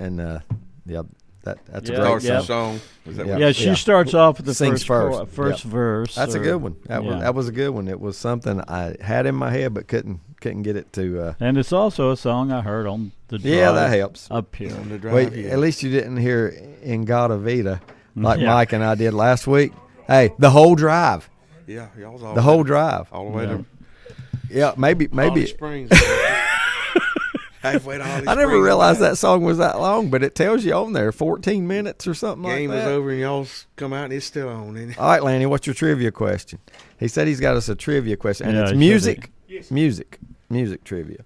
yeah, that's a great song. Is that what Yeah, she starts off with the Sings first Yep. verse. That's a good one. That was a good one. It was something I had in my head but couldn't get it to. And it's also a song I heard on the drive. Yeah, that helps. Up here. On the drive, Well, yeah. at least you didn't hear Ingata Vita like Yeah. Mike and I did last week. Hey, the whole drive. Yeah, y'all's all The whole drive. all the way to Yeah, maybe. Holly Springs. Halfway to Holly I never Springs. realized that song was that long, but it tells you on there 14 minutes or something Game like is that. over and y'all's come out and it's still on. Ain't it? All right, Lanny, what's your trivia question? He said he's got us a trivia question, and Yeah, it's he music, Yes. music trivia.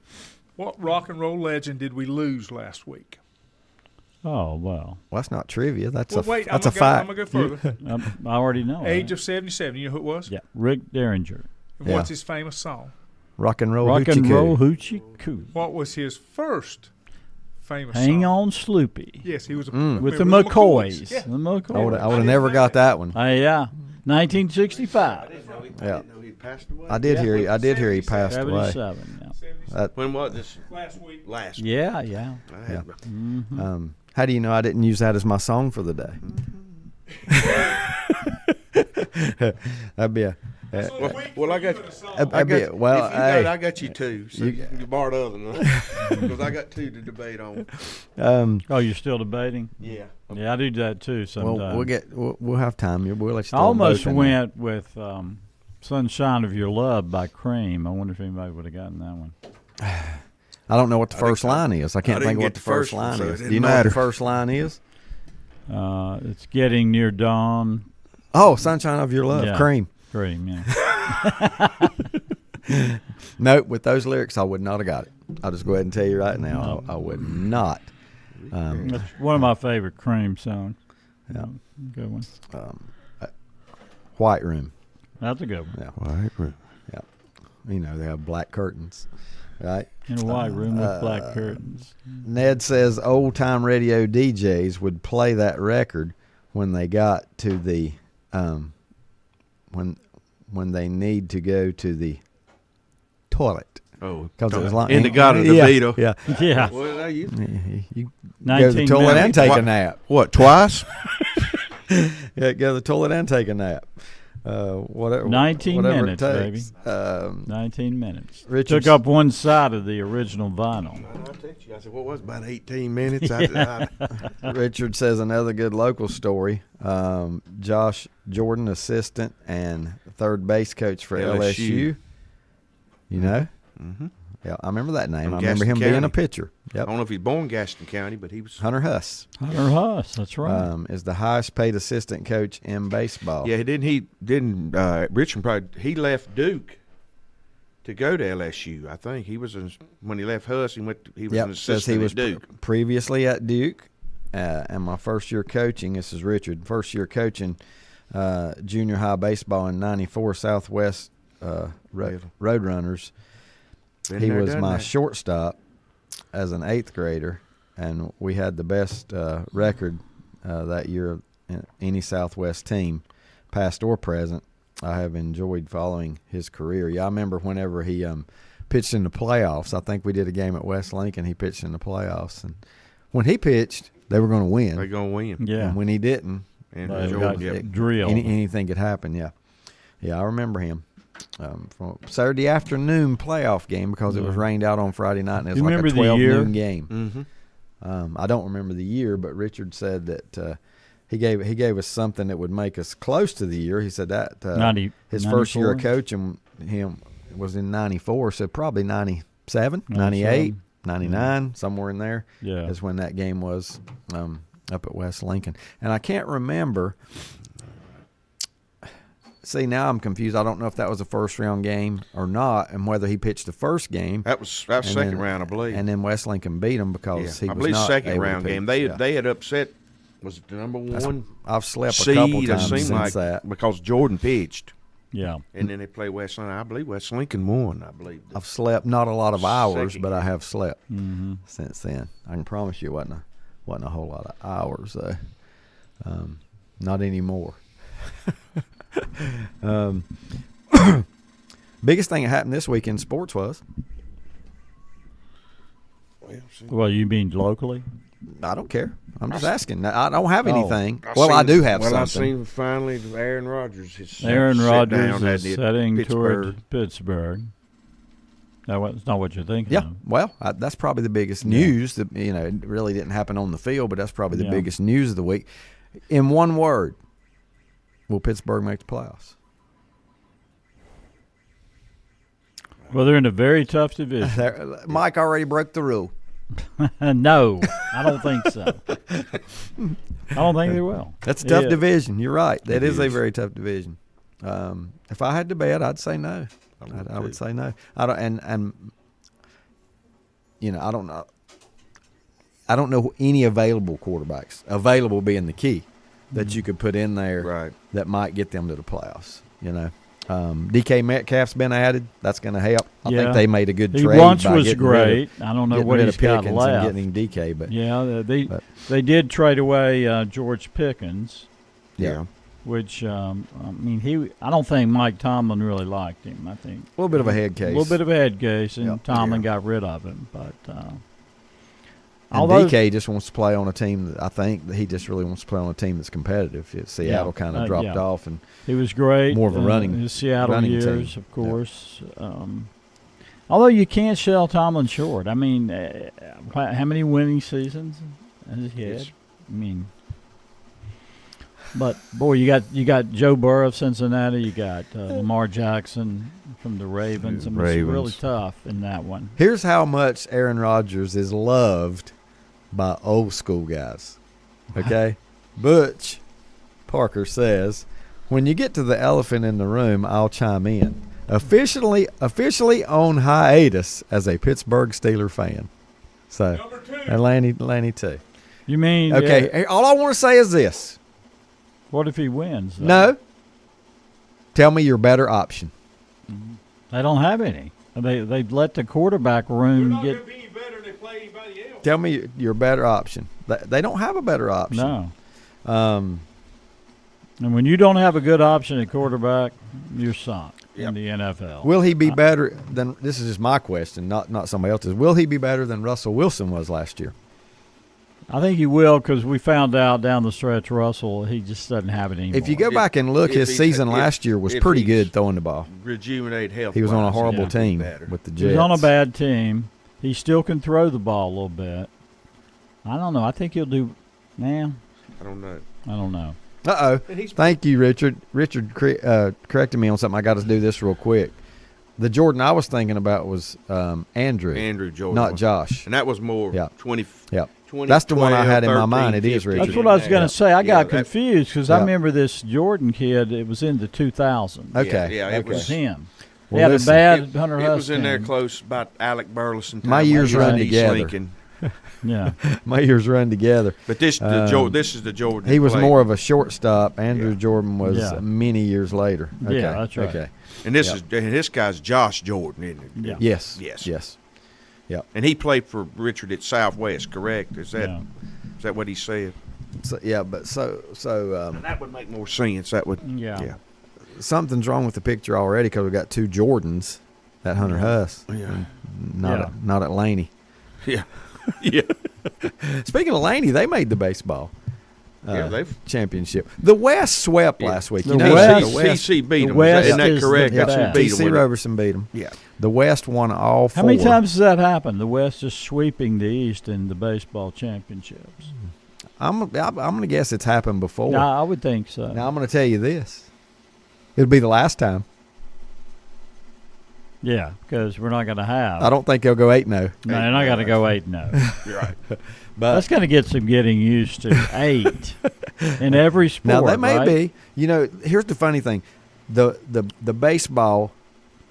What rock and roll legend did we lose last week? Oh, well. Well, that's not trivia. That's Well, wait, that's a I'm fact. going to go further. I already know. Age right? of 77. You know who it was? Yeah, Rick Derringer. And Yeah. what's his famous song? Rock and roll, Rock hoochie and coo. roll hoochie coo. What was his first famous Hang song? on, Sloopy. Yes, he was a, With the member of McCoys. Yeah. The McCoys. I would have never got that one. Yeah, 1965. Yeah, No, he passed away. I did hear he passed away. 77. Yeah. When was this? Last week. Last. Yeah. I had, How do you know I didn't use that as my song for the day? That'd be a. Well, I got. That'd be a well, if you hey, got, I got you two. So you borrow the other one because I got two to debate on. Oh, you're still debating? Yeah. Yeah, I do that too sometimes. well, we'll have time. We'll let you. I throw them both almost in there. went with Sunshine of Your Love by Cream. I wonder if anybody would have gotten that one. I don't know what the first line is. I can't didn't think of get what the the first first one, line so it is. Do didn't you know what matter. the first line is? It's Getting Near Dawn. Oh, Sunshine of Your Love, Yeah. Cream. Cream, yeah. Nope, with those lyrics, I would not have got it. I'll just go ahead and tell you right now, I would not. That's one of my favorite Cream songs. Yeah. Good one. White Room. That's a good one. Yeah. White room. Yeah. You know, they have black curtains, right? In a white room with black curtains. Ned says old time radio DJs would play that record when they got to the when they need to go to the toilet. Oh, Because it was long. Indigata yeah, DeVito. Yeah. Yeah. What did I use? You go to the 19 toilet and minutes. take a nap. What, twice? Yeah, go to the toilet and take a nap. Whatever. 19 whatever minutes, it takes. 19 minutes. Richard's- Took up one side of the original vinyl. I text you. I said, what was it, about 18 minutes? Richard says another good local story. Josh Jordan, assistant and third base coach for LSU. You know? Mm-hmm. Yeah, I remember that name. From I remember him Gaston being a County. pitcher. I Yep. don't know if he's born in Gaston County, but he was. Hunter Huss. Hunter Huss, that's right. Is the highest paid assistant coach in baseball. Yeah, Richmond probably he left Duke to go to LSU. I think he was when he left Huss. He was an says assistant he was at Duke. previously at Duke. And my first year coaching, this is Richard, first year coaching junior high baseball in 94 Southwest Roadrunners. He was my shortstop as an 8th grader, and we had the best record that year in any Southwest team, past or present. I have enjoyed following his career. Yeah, I remember whenever he pitched in the playoffs. I think we did a game at West Lincoln. He pitched in the playoffs, and when he pitched, they were going to win. They're going to win. Yeah. And when he didn't, drilled. Anything could happen. Yeah, I remember him from Saturday afternoon playoff game because it was rained out on Friday night, and it was like a 12 noon game. Mm-hmm. I don't remember the year, but Richard said that he gave us something that would make us close to the year. He said that his first year of coaching him was in 94, so probably 97, 98, 99, somewhere in there is when that game was up at West Lincoln. And I can't remember. See, now I'm confused. I don't know if that was a first-round game or not, and whether he pitched the first game. That was second round, I believe. And then West Lincoln beat him because he was believe not second round able to game. pitch. They had upset. Was it the number one? I've slept seed, a couple times seemed since like, that because Jordan pitched. Yeah. And then they played West Lincoln. I believe West Lincoln won. I believe. I've slept not a lot of hours, but I have slept Mm-hmm. since then. I can promise you, it wasn't a whole lot of hours though. Not anymore. Biggest thing that happened this week in sports was. Well, you mean locally? I don't care. I'm just asking. I don't have anything. I I do have something. I seen finally Aaron Rodgers. Aaron Rodgers is is heading toward Pittsburgh. That's not what you're thinking Yeah, of. well, that's probably the biggest news. That it really didn't happen on the field, but that's probably the biggest news of the week. In one word, will Pittsburgh make the playoffs? Well, they're in a very tough division. Mike already broke the rule. No, I don't think so. I don't think they will. That's a tough division. You're right. That is a very tough division. If I had to bet, I'd say no. I would say no. I don't, and I don't know. I don't know any available quarterbacks. Available being the key that you could put in there that might get them to the playoffs. DK Metcalf's been added. That's going to help. I think they made a good trade. He once was great. I don't know what he's got left. Getting DK, but they did trade away George Pickens. Yeah. Which I don't think Mike Tomlin really liked him. I think a little bit of a head case. A little bit of a head case, and Tomlin got rid of him. But DK just wants to play on a team. I think he just really wants to play on a team that's competitive. Seattle kind of dropped off, and he was great. More of a running his Seattle years, team. Of course. Although you can't sell Tomlin short. I mean, how many winning seasons has he had? But boy, you got Joe Burrow of Cincinnati. You got Lamar Jackson from the Ravens. It's really tough in that one. Here's how much Aaron Rodgers is loved by old school guys. Okay, Butch Parker says, "When you get to the elephant in the room, I'll chime in. Officially on hiatus as a Pittsburgh Steeler fan." So, and Lanny too. You mean okay? All I want to say is this. What if he wins? Though? No. Tell me your better option. They don't have any. They let the quarterback room They're get. not gonna be any better than they play anybody else. Tell me your better option. They don't have a better option. No. And when you don't have a good option at quarterback, you're sunk in the NFL. Will he be better than? This is just my question, not somebody else's. Will he be better than Russell Wilson was last year? I think he will, because we found out down the stretch Russell, he just doesn't have it anymore. If you go back and look, his season last year was pretty good throwing the ball. Rejuvenate health. He was on a horrible team with the Jets. He was on a bad team. He still can throw the ball a little bit. I don't know. I think he'll do. Man, I don't know. Uh-oh. Thank you, Richard. Richard corrected me on something. I got to do this real quick. The Jordan I was thinking about was Andrew. Andrew Jordan. Not Josh. And that was more Yeah. 20. Yeah. 20, That's the one I had in my 13, mind. It is 15. Richard. That's what I was going to say. I got that- confused because I remember this Jordan kid. It was in the 2000s. Okay. Yeah, It was him. Well, he had listen, a bad Hunter It Huss was in there team. close about Alec Burleson. My time, years like run East together. Lincoln. Yeah. My years run together. But this is the Jordan. He was played. more of a shortstop. Andrew Yeah. Jordan was Yeah. many years later. Okay. Yeah, that's right. Okay. And this guy's Josh Jordan, isn't it? Yeah. Yes. Yes. Yes. Yep. And he played for Richard at Southwest, correct? Is that Yeah. is that what he said? So, yeah, but so And that would make more sense. That would. Yeah. something's wrong with the picture already because we got two Jordans at Hunter Huss. Yeah. Not at Laney. Yeah. Yeah. Speaking of Laney, they made the baseball they've championship. The West swept last week. The You know, West- the West, TC beat the them. West Isn't that is correct? the That's who best. beat them. TC Roberson beat them. Yeah. The West won all four. How many times does that happen? The West is sweeping the East in the baseball championships. I'm going to guess it's happened before. Yeah, I would think so. Now I'm going to tell you this. It'll be the last time. Yeah, because we're not going to have. I don't think they'll go 8-0. No, they're not going to go 8-0. You're right. But That's going to get some getting used to. 8 in every sport. now they may right? be. You know, here's the funny thing: the baseball,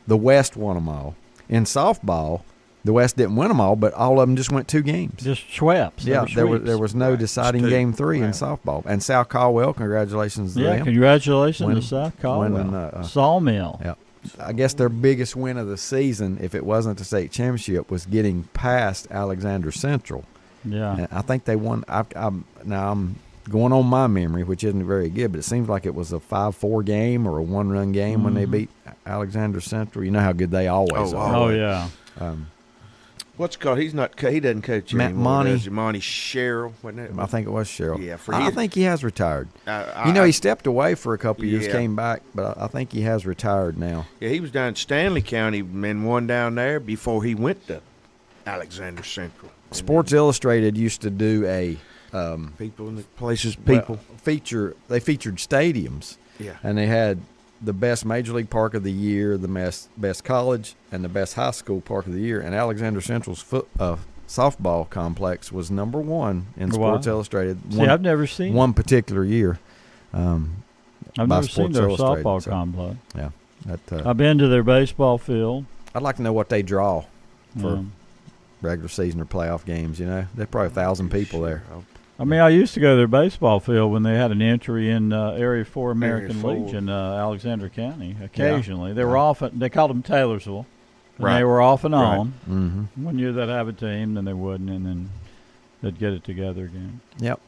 the West won them all. In softball, the West didn't win them all, but all of them just went 2 games. Just swept. Yeah, there sweeps. was no deciding two. game 3 in Wow. softball. And Sal Caldwell, congratulations to Yeah, them. congratulations Win- to South Carolina. winning, Sawmill. Yeah. I guess their biggest win of the season, if it wasn't the state championship, was getting past Alexander Central. Yeah. And I think they won. Now I'm going on my memory, which isn't very good, but it seems like it was a 5-4 game or a 1-run game when they beat Alexander Central. You know how good they always are. Oh, yeah. What's it called? He doesn't coach Matt anymore. Monty. Does he? Monty Sherrill, wasn't it? I think it was Cheryl. Yeah, I think he has retired. I- He stepped away for a couple of years, Yeah. came back, but I think he has retired now. Yeah, he was down in Stanley County and won down there before he went to Alexander Central. Sports Illustrated used to do a People in the places, well, people. They featured stadiums. Yeah. And they had the best Major League Park of the Year, the best college, and the best high school Park of the Year. And Alexander Central's softball complex was number 1 in Sports Illustrated. See, I've never seen one particular year. I've by never seen Sports their Illustrated, softball so, complex. Yeah. I've been to their baseball field. I'd like to know what they draw for Yeah. regular season or playoff games. You know, there's probably 1,000 people there. I mean, I used to go to their baseball field when they had an entry in Area 4 American Area 4. Legion, Alexander County. Occasionally, they Yeah. were often. They called them Taylorsville. And Right. They were off and Right. on. Mm-hmm. 1 year they'd have a team, then they wouldn't, and then they'd get it together again. Yep.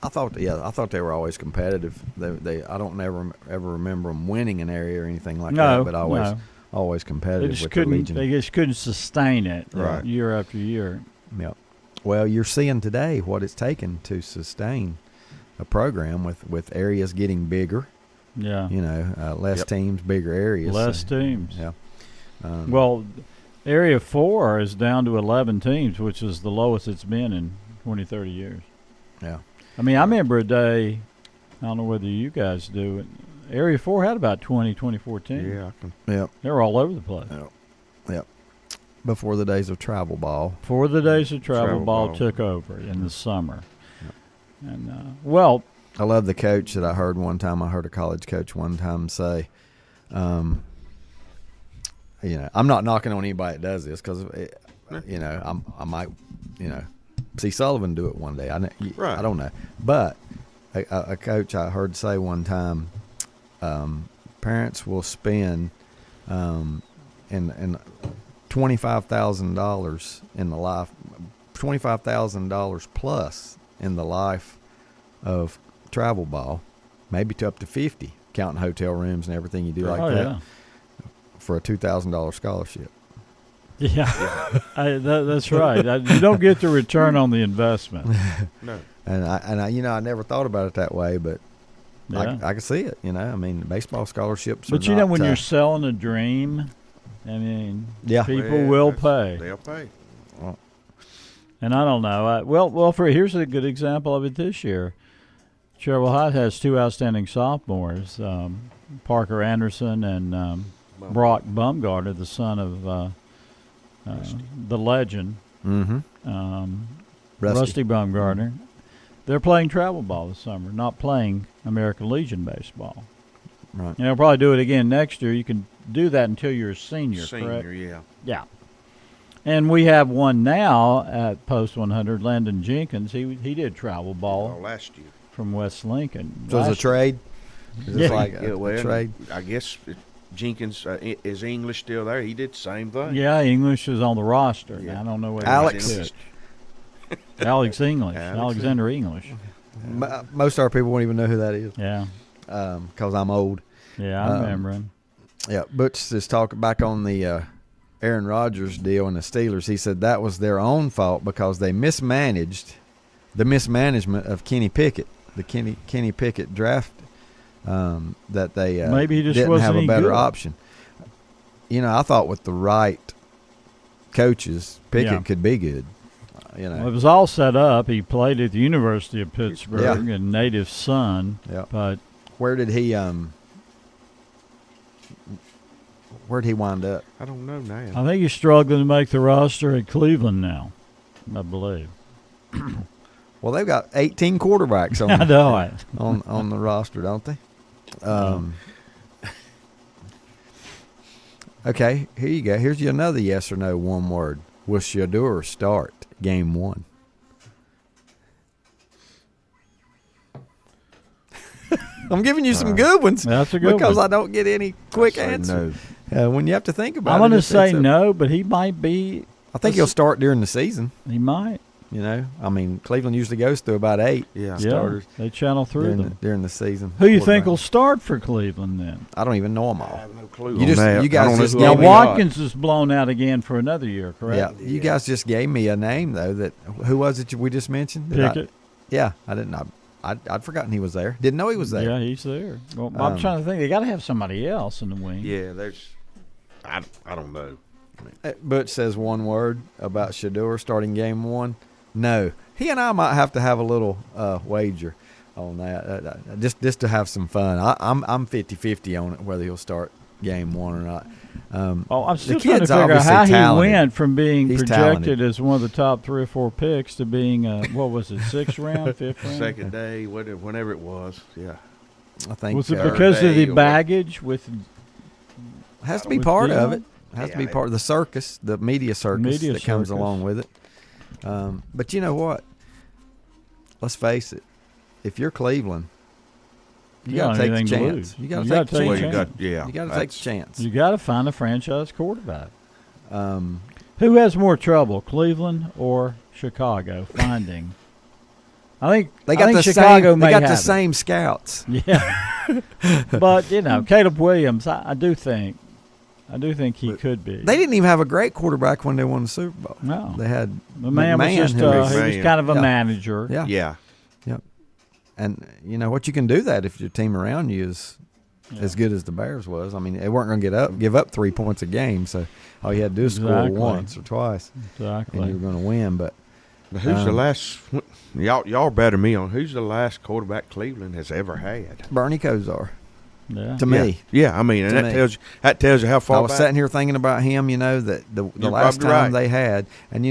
I thought they were always competitive. I don't ever remember them winning an area or anything like No, that, but always They competitive just with the couldn't. Legion. They just couldn't sustain it Right. year after year. Yep. Well, you're seeing today what it's taken to sustain a program with areas getting bigger. Yeah. You know, less teams, bigger areas. Less So, teams. Yeah. Well, Area 4 is down to 11 teams, which is the lowest it's been in 20, 30 years. Yeah. I mean, I remember a day, I don't know whether you guys do it, Area 4 had about 20, 24 teams. Yeah, I can. Yep. They were all over the place. Yep. Before the days of travel ball. Before the days of travel ball took over in the summer. And, well, I love the coach that I heard one time. I heard a college coach one time say, you know, I'm not knocking on anybody that does this because, you know, I might, you know, see Sullivan do it one day. I don't know. But a coach I heard say one time, parents will spend in $25,000 in the life, $25,000 plus in the life of travel ball, maybe to up to 50, counting hotel rooms and everything you do like that, yeah. for a $2,000 scholarship. Yeah, that's right. You don't get the return on the investment. No. And I, you know, I never thought about it that way, but Yeah. I can see it. You know, I mean, baseball scholarships. But are you know, not, when you're selling a dream, I mean, Yeah. people will pay. They'll pay. And I don't know. Here's a good example of it this year. Cherville High has two outstanding sophomores, Parker Anderson and Brock Bumgarner, the son of the legend, Rusty Bumgarner. They're playing travel ball this summer, not playing American Legion baseball. Right. And they'll probably do it again next year. You can do that until you're a senior, correct? Yeah. Yeah. And we have one now at Post 100, Landon Jenkins. He did travel ball last year from West Lincoln. So it was a trade? Yeah. Like a trade? I guess Jenkins, is English still there? He did the same thing. Yeah, English is on the roster. Yeah. I don't know what Alex. Alex English. Alexander English. Most of our people won't even know who that is. Yeah. Because I'm old. Yeah, I remember him. Yeah, Butch is talking back on the Aaron Rodgers deal and the Steelers. He said that was their own fault because they mismanaged the mismanagement of Kenny Pickett, the Kenny Pickett draft, that they maybe he just didn't wasn't have a any better good. option. You know, I thought with the right coaches, Pickett could be good. Well, it was all set up. He played at the University of Pittsburgh, a native son. Yeah. But where'd he wind up? I don't know now. I think he's struggling to make the roster at Cleveland now, I believe. Well, they've got 18 quarterbacks on I know it. on the roster, don't they? Okay, here you go. Here's you another yes or no one word. Will Shador start game 1? I'm giving you some good ones. That's a good because one. I don't get any quick answers. When you have to think about I'm it. going to say no, but he might be. I think he'll start during the season. He might. You know, I mean, Cleveland usually goes through about 8 starters. They channel through them during the season. Who you think will start for Cleveland then? I don't even know them all. I have no clue. You guys just now gave me Watkins is blown out again for another year, correct? Yeah, you guys just gave me a name though. That who was it we just mentioned? Pickett. I didn't. I'd forgotten he was there. Didn't know he was there. Yeah, he's there. Well, I'm trying to think. They got to have somebody else in the wing. Yeah, there's. I don't know. Butch says one word about Shador starting game 1. No, he and I might have to have a little wager on that, just to have some fun. I'm 50-50 on it whether he'll start game 1 or not. I'm still the trying to kid's figure out how obviously talented. he went from being He's projected talented. as one of the top 3 or 4 picks to being what was it, 6th round, 5th round, Second day, whenever it was. Yeah. I think was it because of the baggage with? Has to be with part Dion? of it. Has to be part of the circus, the media circus that comes along with it. But you know what? Let's face it. If you're Cleveland, you got to take the chance. You got to take the chance. You got to take the chance. You got to find a franchise quarterback. Who has more trouble, Cleveland or Chicago, finding? I think they got Chicago may They got have the it. same scouts. Yeah, but Caleb Williams, I do think he could be. They didn't even have a great quarterback when they won the Super Bowl. No, they had the man was just he was kind of a manager. Yeah. And you know what, you can do that if your team around you is as good as the Bears was. I mean, they weren't going to give up 3 points a game, so all you had to do is score once or twice, and you were going to win. But who's the last? Y'all better me on who's the last quarterback Cleveland has ever had? Bernie Kosar. Yeah. To me. Yeah, I mean, and that tells you how far I was sitting here thinking about him, that the last time they had, and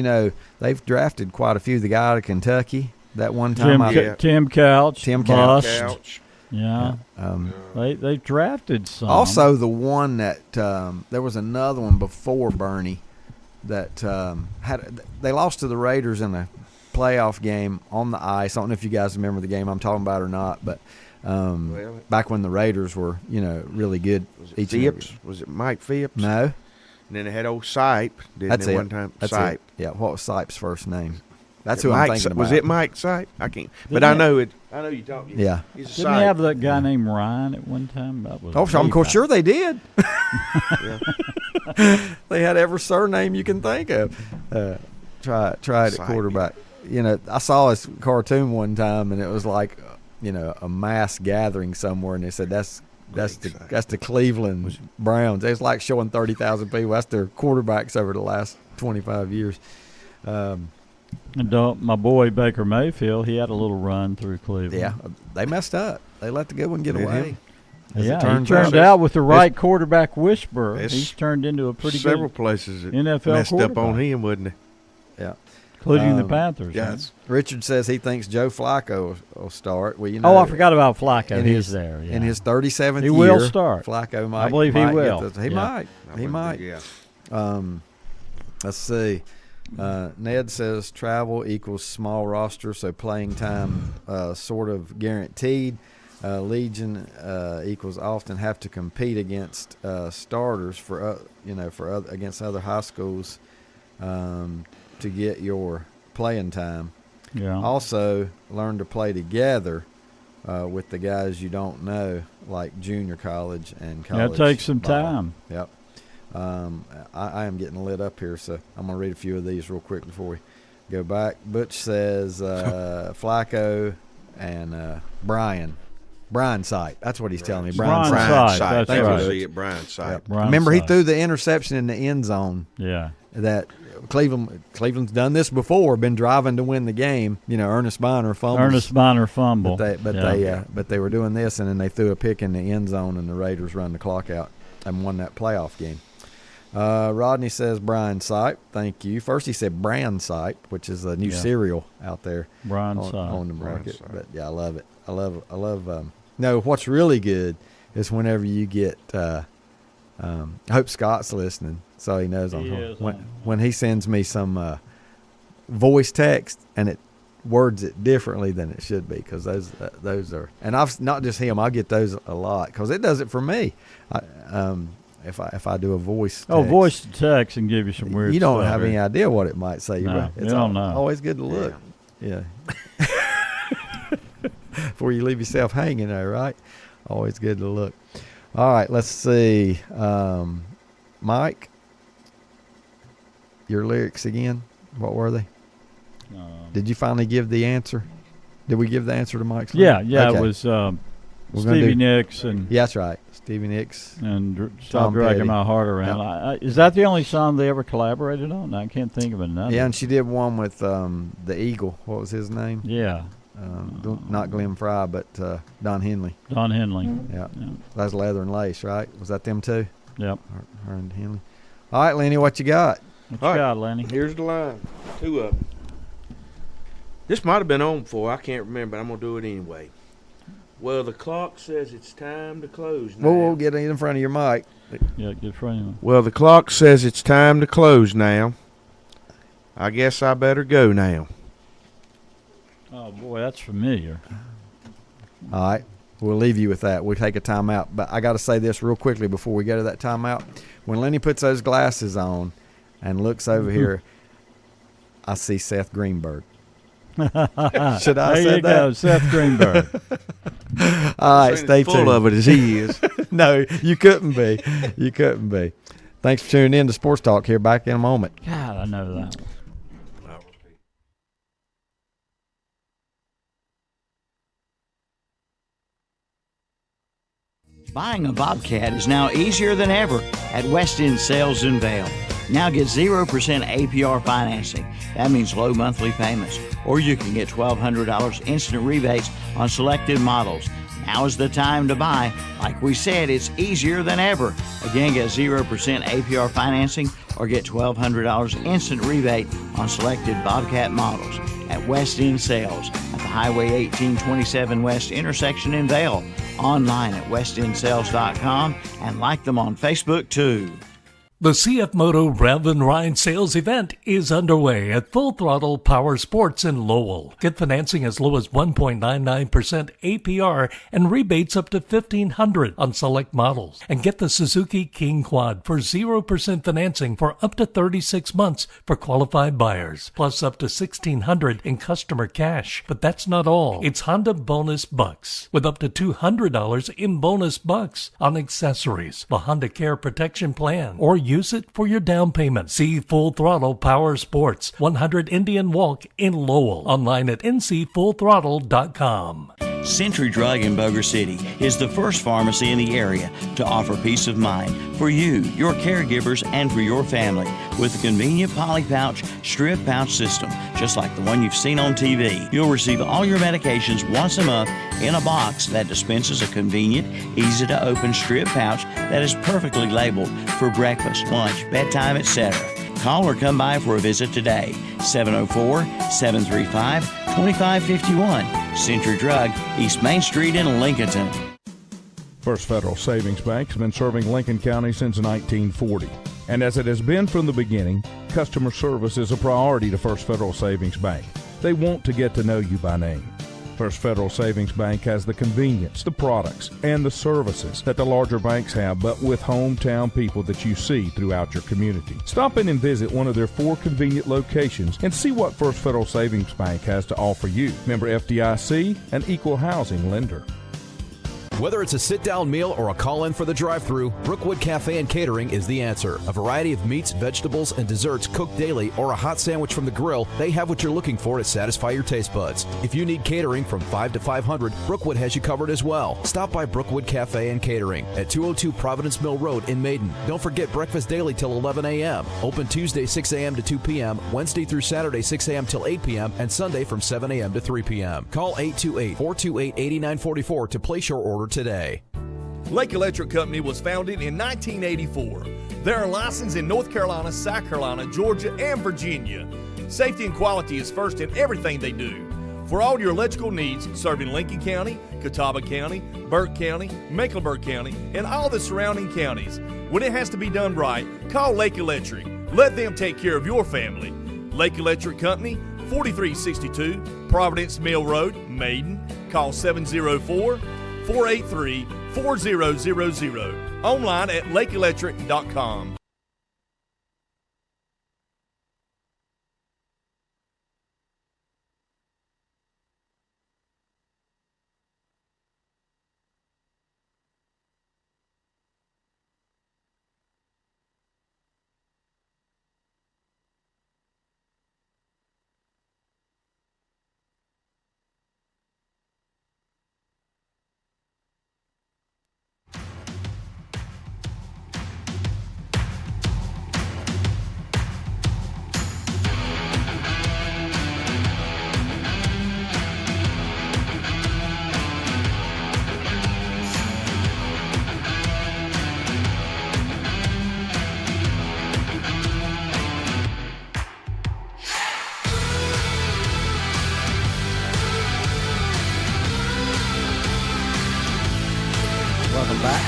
they've drafted quite a few. The guy out of Kentucky, that one time. Tim Couch. Tim Couch. Yeah. They drafted some. Also, the one that there was another one before Bernie that they lost to the Raiders in a playoff game on the ice. I don't know if you guys remember the game I'm talking about or not, but back when the Raiders were, really good. Was it Phipps? Was it Mike Phipps? No. And then they had old Sipe. That's it. One time. That's Sipe. it. Yeah. What was Sipe's first name? That's who I'm thinking about. Was it Mike Sipe? I can't. But I know it. I know you talking. Yeah. He's Didn't they have that guy named Ryan at one time? That was I'm sure they did. They had every surname you can think of. Try it at quarterback. I saw this cartoon one time, and it was like, a mass gathering somewhere, and they said that's the Cleveland Browns. It's like showing 30,000 people. That's their quarterbacks over the last 25 years. And my boy Baker Mayfield, he had a little run through Cleveland. Yeah, they messed up. They let the good one get away. Yeah, he turned out with the right quarterback whisperer. He's turned into a pretty several good places that NFL messed up on quarterback. him, wouldn't they? Yeah. Including the Panthers. Yes. Richard says he thinks Joe Flacco will start. Well, you know, I forgot about Flacco. He's there. Yeah. In his 37th year. He will start. Flacco might. I believe he will. He might. He might. Yeah. Let's see. Ned says travel equals small roster, so playing time sort of guaranteed. Legion equals often have to compete against starters against other high schools to get your playing time. Yeah. Also, learn to play together with the guys you don't know, like junior college and college. That takes some ball. time. Yep. I am getting lit up here, so I'm going to read a few of these real quick before we go back. Butch says Flacco and Brian Sight. That's what he's telling me. Brian Sight. That's That's right. See it, Brian Sight. Yep, Brian Remember, he Sight. threw the interception in the end zone. Yeah. That Cleveland's done this before. Been driving to win the game. You know, Ernest Bonner fumble. But they were doing this, and then they threw a pick in the end zone, and the Raiders run the clock out and won that playoff game. Rodney says Brian Sight. Thank you. First he said Bran Sight, which is a new cereal out there Brian Sight. on the market. But yeah, I love it. I love. No, what's really good is whenever you get. I hope Scott's listening, so he knows when he sends me some voice text and it words it differently than it should be, because those are, and I've not just him. I get those a lot because it does it for me. If I do a voice text, voice to text and give you some weird you don't stuff. have any idea what it might say. No, it's you don't know. Always good to look. Yeah. Before you leave yourself hanging there, right? Always good to look. All right, let's see. Mike, your lyrics again. What were they? Did you finally give the answer? Did we give the answer to Mike's lyrics? Yeah. Okay. It was Stevie Nicks and yeah, that's right. Stevie Nicks and Stop Dragging My Heart Around. Yep. Is that the only song they ever collaborated on? I can't think of another. Yeah, and she did one with the Eagle. What was his name? Yeah. Not Glenn Fry, but Don Henley. Don Henley. Yeah. That's Leather and Lace, right? Was that them two? Yep. Her and Henley. All right, Lenny, what you got? What you got, Lenny? Here's the line. Two of them. This might have been on before. I can't remember, but I'm going to do it anyway. Well, the clock says it's time to close now. Whoa, get in front of your mic. Yeah, get in front of him. Well, the clock says it's time to close now. I guess I better go now. Oh, boy, that's familiar. All right. We'll leave you with that. We'll take a timeout. But I got to say this real quickly before we go to that timeout. When Lenny puts those glasses on and looks over here, I see Seth Greenberg. Should I say that? There you go, Seth Greenberg. All right, stay tuned. Full of it as he is. No, you couldn't be. You couldn't be. Thanks for tuning in to Sports Talk here. Back in a moment. God, I know that. Buying a Bobcat is now easier than ever at West End Sales in Vail. Now get 0% APR financing. That means low monthly payments. Or you can get $1,200 instant rebates on selected models. Now is the time to buy. Like we said, it's easier than ever. Again, get 0% APR financing or get $1,200 instant rebate on selected Bobcat models at West End Sales at the Highway 1827 West intersection in Vail. Online at westendSales.com and like them on Facebook too. The CF Moto Rev and Ride sales event is underway at Full Throttle Power Sports in Lowell. Get financing as low as 1.99% APR and rebates up to $1,500 on select models. And get the Suzuki King Quad for 0% financing for up to 36 months for qualified buyers, plus up to $1,600 in customer cash. But that's not all. It's Honda Bonus Bucks with up to $200 in bonus bucks on accessories, the Honda Care Protection Plan, or use it for your down payment. See Full Throttle Power Sports, 100 Indian Walk in Lowell. Online at ncfullthrottle.com. Century Drug in Boger City is the first pharmacy in the area to offer peace of mind for you, your caregivers, and for your family with a convenient poly pouch, strip pouch system, just like the one you've seen on TV. You'll receive all your medications once a month in a box that dispenses a convenient, easy-to-open strip pouch that is perfectly labeled for breakfast, lunch, bedtime, etc. Call or come by for a visit today. 704-735-2551. Century Drug, East Main Street in Lincolnton. First Federal Savings Bank has been serving Lincoln County since 1940. And as it has been from the beginning, customer service is a priority to First Federal Savings Bank. They want to get to know you by name. First Federal Savings Bank has the convenience, the products, and the services that the larger banks have, but with hometown people that you see throughout your community. Stop in and visit one of their 4 convenient locations and see what First Federal Savings Bank has to offer you. Member FDIC, an equal housing lender. Whether it's a sit-down meal or a call-in for the drive-thru, Brookwood Cafe and Catering is the answer. A variety of meats, vegetables, and desserts cooked daily, or a hot sandwich from the grill, they have what you're looking for to satisfy your taste buds. If you need catering from 5 to 500, Brookwood has you covered as well. Stop by Brookwood Cafe and Catering at 202 Providence Mill Road in Maiden. Don't forget breakfast daily till 11 a.m. Open Tuesday 6 a.m. to 2 p.m., Wednesday through Saturday 6 a.m. till 8 p.m., and Sunday from 7 a.m. to 3 p.m. Call 828-428-8944 to place your order today. Lake Electric Company was founded in 1984. They are licensed in North Carolina, South Carolina, Georgia, and Virginia. Safety and quality is first in everything they do. For all your electrical needs, serving Lincoln County, Catawba County, Burke County, Mecklenburg County, and all the surrounding counties. When it has to be done right, call Lake Electric. Let them take care of your family. Lake Electric Company, 4362 Providence Mill Road, Maiden. Call 704-483-4000. Online at lakeelectric.com. Welcome back.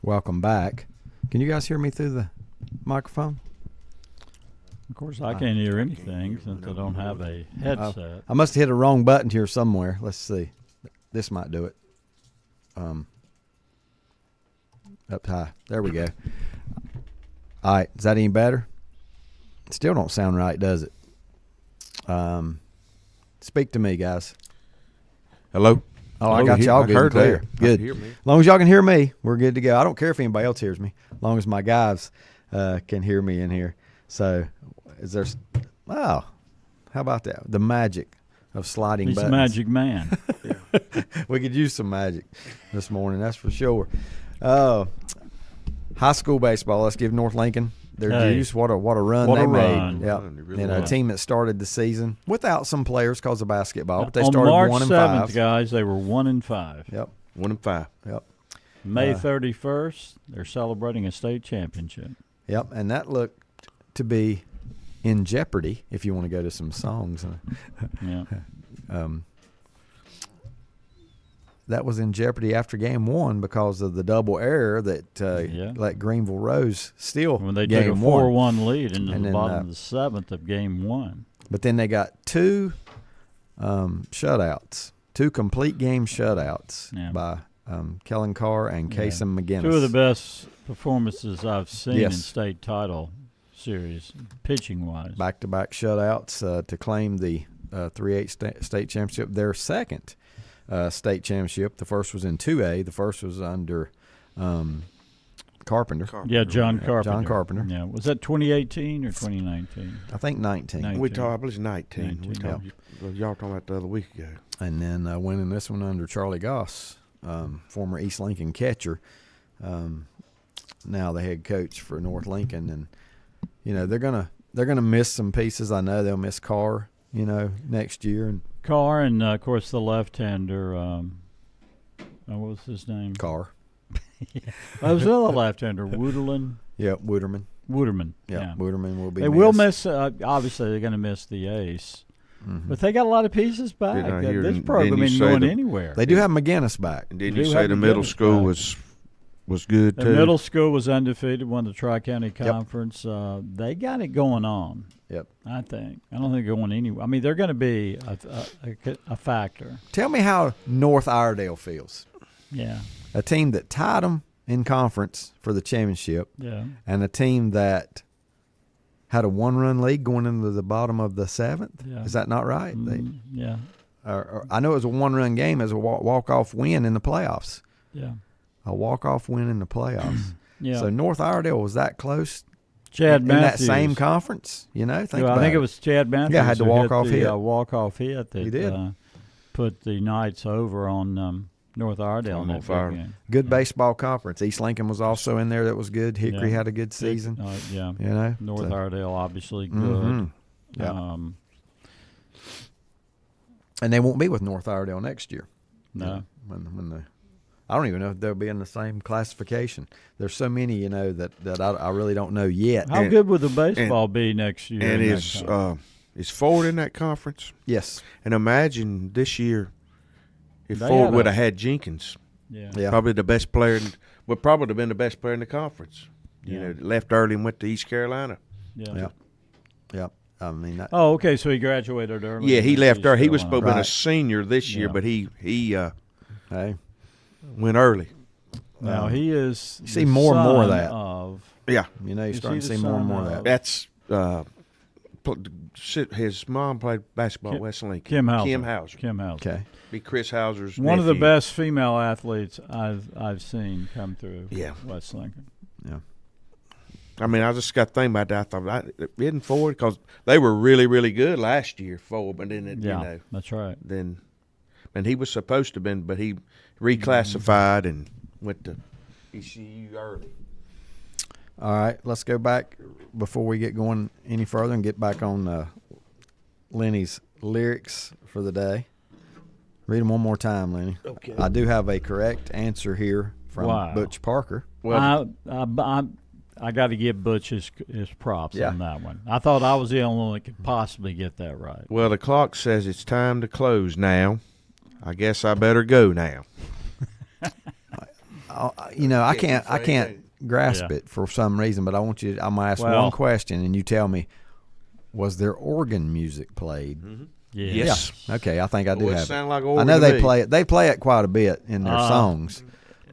Welcome back. Can you guys hear me through the microphone? Of course, I can't hear anything since I don't have a headset. I must have hit a wrong button here somewhere. Let's see. This might do it. Up high. There we go. All right. Is that any better? Still don't sound right, does it? Speak to me, guys. Hello? Oh, I got y'all good and clear. Good. As long as y'all can hear me, we're good to go. I don't care if anybody else hears me, as long as my guys can hear me in here. So, is there? Oh, how about that? The magic of sliding He's buttons. a magic man. We could use some magic this morning, that's for sure. High school baseball. Let's give North Lincoln their dues. What a run they made. Yep. Really a team that started the season without some players because of basketball, but they started March 1-5. 7th, guys, they were 1-5. Yep. 1-5. Yep. May 31st, they're celebrating a state championship. Yep, and that looked to be in jeopardy if you want to go to some songs. Yeah. That was in jeopardy after game one because of the double error that let Greenville Rose steal when they took a 4-1 lead into the bottom of the 7th of game one. But then they got two shutouts, two complete game shutouts by Kellen Carr and Kasem McGinnis. Two of the best performances I've seen in state title series, pitching-wise. Back-to-back shutouts to claim the 3A state championship, their second state championship. The first was in 2A. The first was under Carpenter. Yeah, John Carpenter. John Carpenter. Yeah, was that 2018 or 2019? I think 19. We talked, I believe it's 19. 19. We talked, y'all talking about the other week ago. And then winning this one under Charlie Goss, former East Lincoln catcher, now the head coach for North Lincoln. And, you know, they're gonna miss some pieces. I know they'll miss Carr, you know, next year. And Carr and, of course, the left-hander, what was his name? Carr. That was the other left-hander, Wooderlin. Yeah, Wooderman. Yeah, Wooderman will be They missed. will miss, obviously, they're going to miss the ace. Mm-hmm. But they got a lot of pieces back. Didn't I hear- This didn't program you ain't say going the- anywhere. They do have McGinnis back. And didn't They you do say have the middle McGinnis school back. was good, The too? middle school was undefeated, won the Tri-County Conference. They got it going on. Yep. I think. I don't think they're going anywhere. I mean, they're going to be a factor. Tell me how North Iredale feels. Yeah. A team that tied them in conference for the championship. Yeah. And a team that had a one-run lead going into the bottom of the seventh. Yeah. Is that not right? Yeah. I know it was a one-run game as a walk-off win in the playoffs. Yeah. A walk-off win in the playoffs. Yeah. So North Iredale was that close. Chad in Matthews. that same conference, you know. I think it was Chad Matthews. Yeah, had the who walk-off hit. Walk-off hit that He did. Put the Knights over on North Iredale in that big game. Good baseball conference. East Lincoln was also in there. That was good. Hickory had a good season. Yeah. You know, North Iredale obviously good. Mm-hmm. Yeah. And they won't be with North Iredale next year. No. When I don't even know if they'll be in the same classification. There's so many, you know, that I really don't know yet. How good would the baseball be next year? And is Ford in that conference? Yes. And imagine this year if They Ford had would have had Jenkins. Yeah. Probably the best player. Would probably have been the best player in the conference. Yeah. You know, left early and went to East Carolina. Yeah. Yep. I mean. Oh, okay. So he graduated early. Yeah, he left early. He was supposed to be a Right. senior this year, Yeah. but he Hey. went early. Now he is. You see more and more of that. Yeah. You know, you're Is starting he to the see more and son more of of- that. That's his mom played basketball at West Lincoln. Kim Hauser. Kim Hauser. Okay. Be Chris Hauser's One of the nephew. best female athletes I've seen come through. Yeah. West Lincoln. Yeah. I mean, I just got to think about that. I thought, isn't Ford? Because they were really, really good last year, Ford, but then, Yeah, you know. that's right. Then, and he was supposed to have been, but he reclassified and went to ECU early. All right, let's go back before we get going any further and get back on Lenny's lyrics for the day. Read them one more time, Lenny. Okay. I do have a correct answer here from Wow. Butch Parker. Well, I got to give Butch his props Yeah. on that one. I thought I was the only one that could possibly get that right. well, the clock says it's time to close now. I guess I better go now. You know, I can't grasp Yeah. it for some reason, but I'm gonna ask Well- one question, and you tell me: was there organ music played? Yes. Yeah. Okay, I think I do Well, it have sound like I organ know to they me. play it. They play it quite a bit in their songs.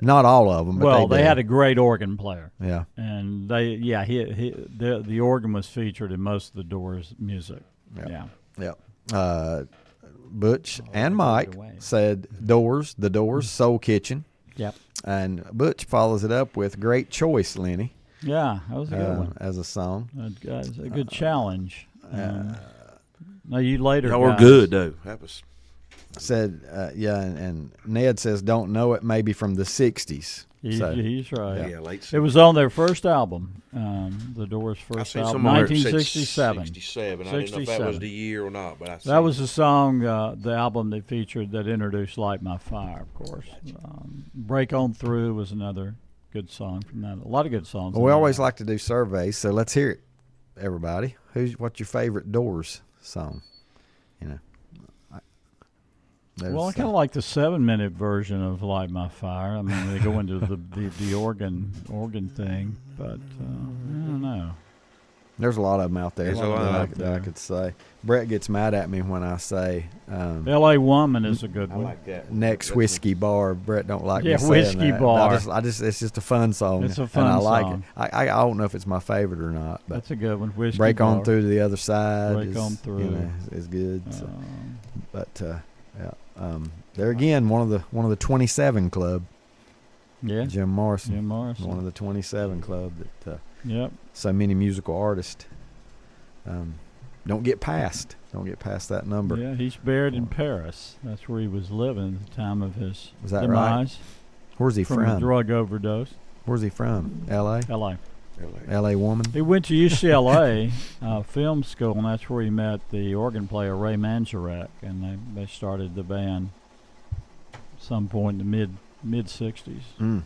Not all of them, but Well, they they do. had a great organ player. Yeah. And the organ was featured in most of the Doors music. Yeah. Yeah. Butch and Mike said the Doors, Soul Kitchen. Yep. And Butch follows it up with Great Choice, Lenny. Yeah, that was a good one. As a song. That's a good challenge. Now you later. Y'all were guys- good, though. That was. Said, and Ned says, don't know it, maybe from the 60s. He's right. Yeah, late. It was on their first album, the Doors' I first seen album, some on there that said 1967. 67. I didn't know if that was the year or not, but I That was the song, the album that featured, that introduced "Light My Fire," of course. "Break On Through" was another good song from that. A lot of good songs. Well, we always like to do surveys, so let's hear it, everybody. What's your favorite Doors song? You know. Well, I kind of like the 7-minute version of "Light My Fire." I mean, they go into the organ thing, but I don't know. There's a lot of them out there There's a lot that I could say. Brett gets mad at me when I say "L.A. Woman" is a good one. I like that. Next Whiskey Bar. Brett don't like Yeah, me saying Whiskey that. Bar. I just it's just a fun song. It's a fun and I like song. it. I don't know if it's my favorite or not, but That's a good one. Whiskey Break Bar. On Through to the Other Side. Break is, On Through. You know, is good. So. But yeah, they're again one of the 27 club. Yeah. Jim Morrison. Jim Morrison. One of the 27 club that Yep. so many musical artists don't get past that number. Yeah, he's buried in Paris. That's where he was living at the time of his Was that demise. right? Where's he from? A from? drug overdose. Where's he from? L.A.? L.A. L.A. woman? He went to UCLA film school, and that's where he met the organ player Ray Manzarek, and they started the band some point in the mid-'60s.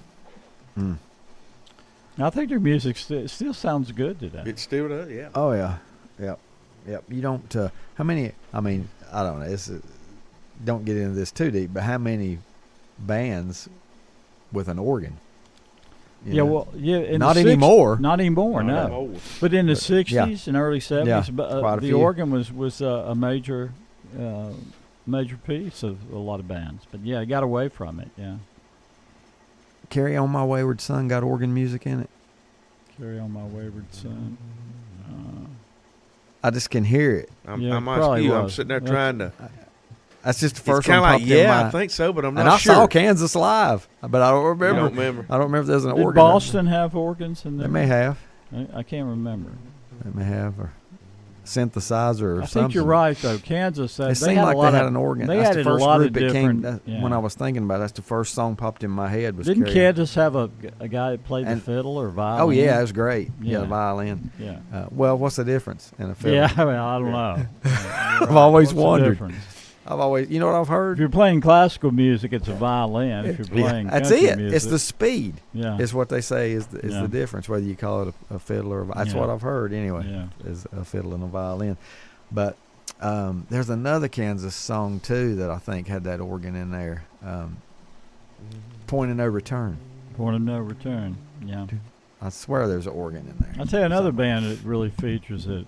I think their music still sounds good today. It still does, yeah. Oh, yeah. Yep. You don't, how many, I mean, I don't know, don't get into this too deep, but how many bands with an organ? Yeah, well, yeah. In not the anymore. Not anymore, Not no. anymore. But in the 60s and early 70s, quite a the few. organ was a major piece of a lot of bands. But, yeah, it got away from it, yeah. Carry On My Wayward Son got organ music in it? Carry On My Wayward Son. I just can hear it. I'm sitting there trying to. That's just the It's first kind one of like, popped in my. I think so, but I'm not and I sure. saw Kansas live, but I don't remember. You don't remember. I don't remember if there's an Did organ. Boston have organs in there? They may have. I can't remember. They may have, or synthesizer or I something. think you're right, though. Kansas, It they seemed had like a lot they had of, an organ. They That's had the a first lot group of that different. came. When I was thinking about it, that's the first song popped in my head. Was Didn't Carry On. Kansas have a guy that played the fiddle or violin? Oh yeah, it was great. Yeah, the Yeah. violin. Yeah. Well, what's the difference in a fiddle? Yeah, I mean, I don't know. I've always What's the wondered. difference? I've always, you know what I've heard? If you're playing classical music, it's a violin. If you're playing that's country it. music, It's the speed. Yeah. Is what they say is the Yeah. difference, whether you call it a fiddle or that's Yeah. what I've heard anyway. Yeah. Is a fiddle and a violin, but there's another Kansas song too that I think had that organ in there. Point of No Return. Point of No Return. Yeah. I swear there's an organ in there. I'll tell you another band that really features it.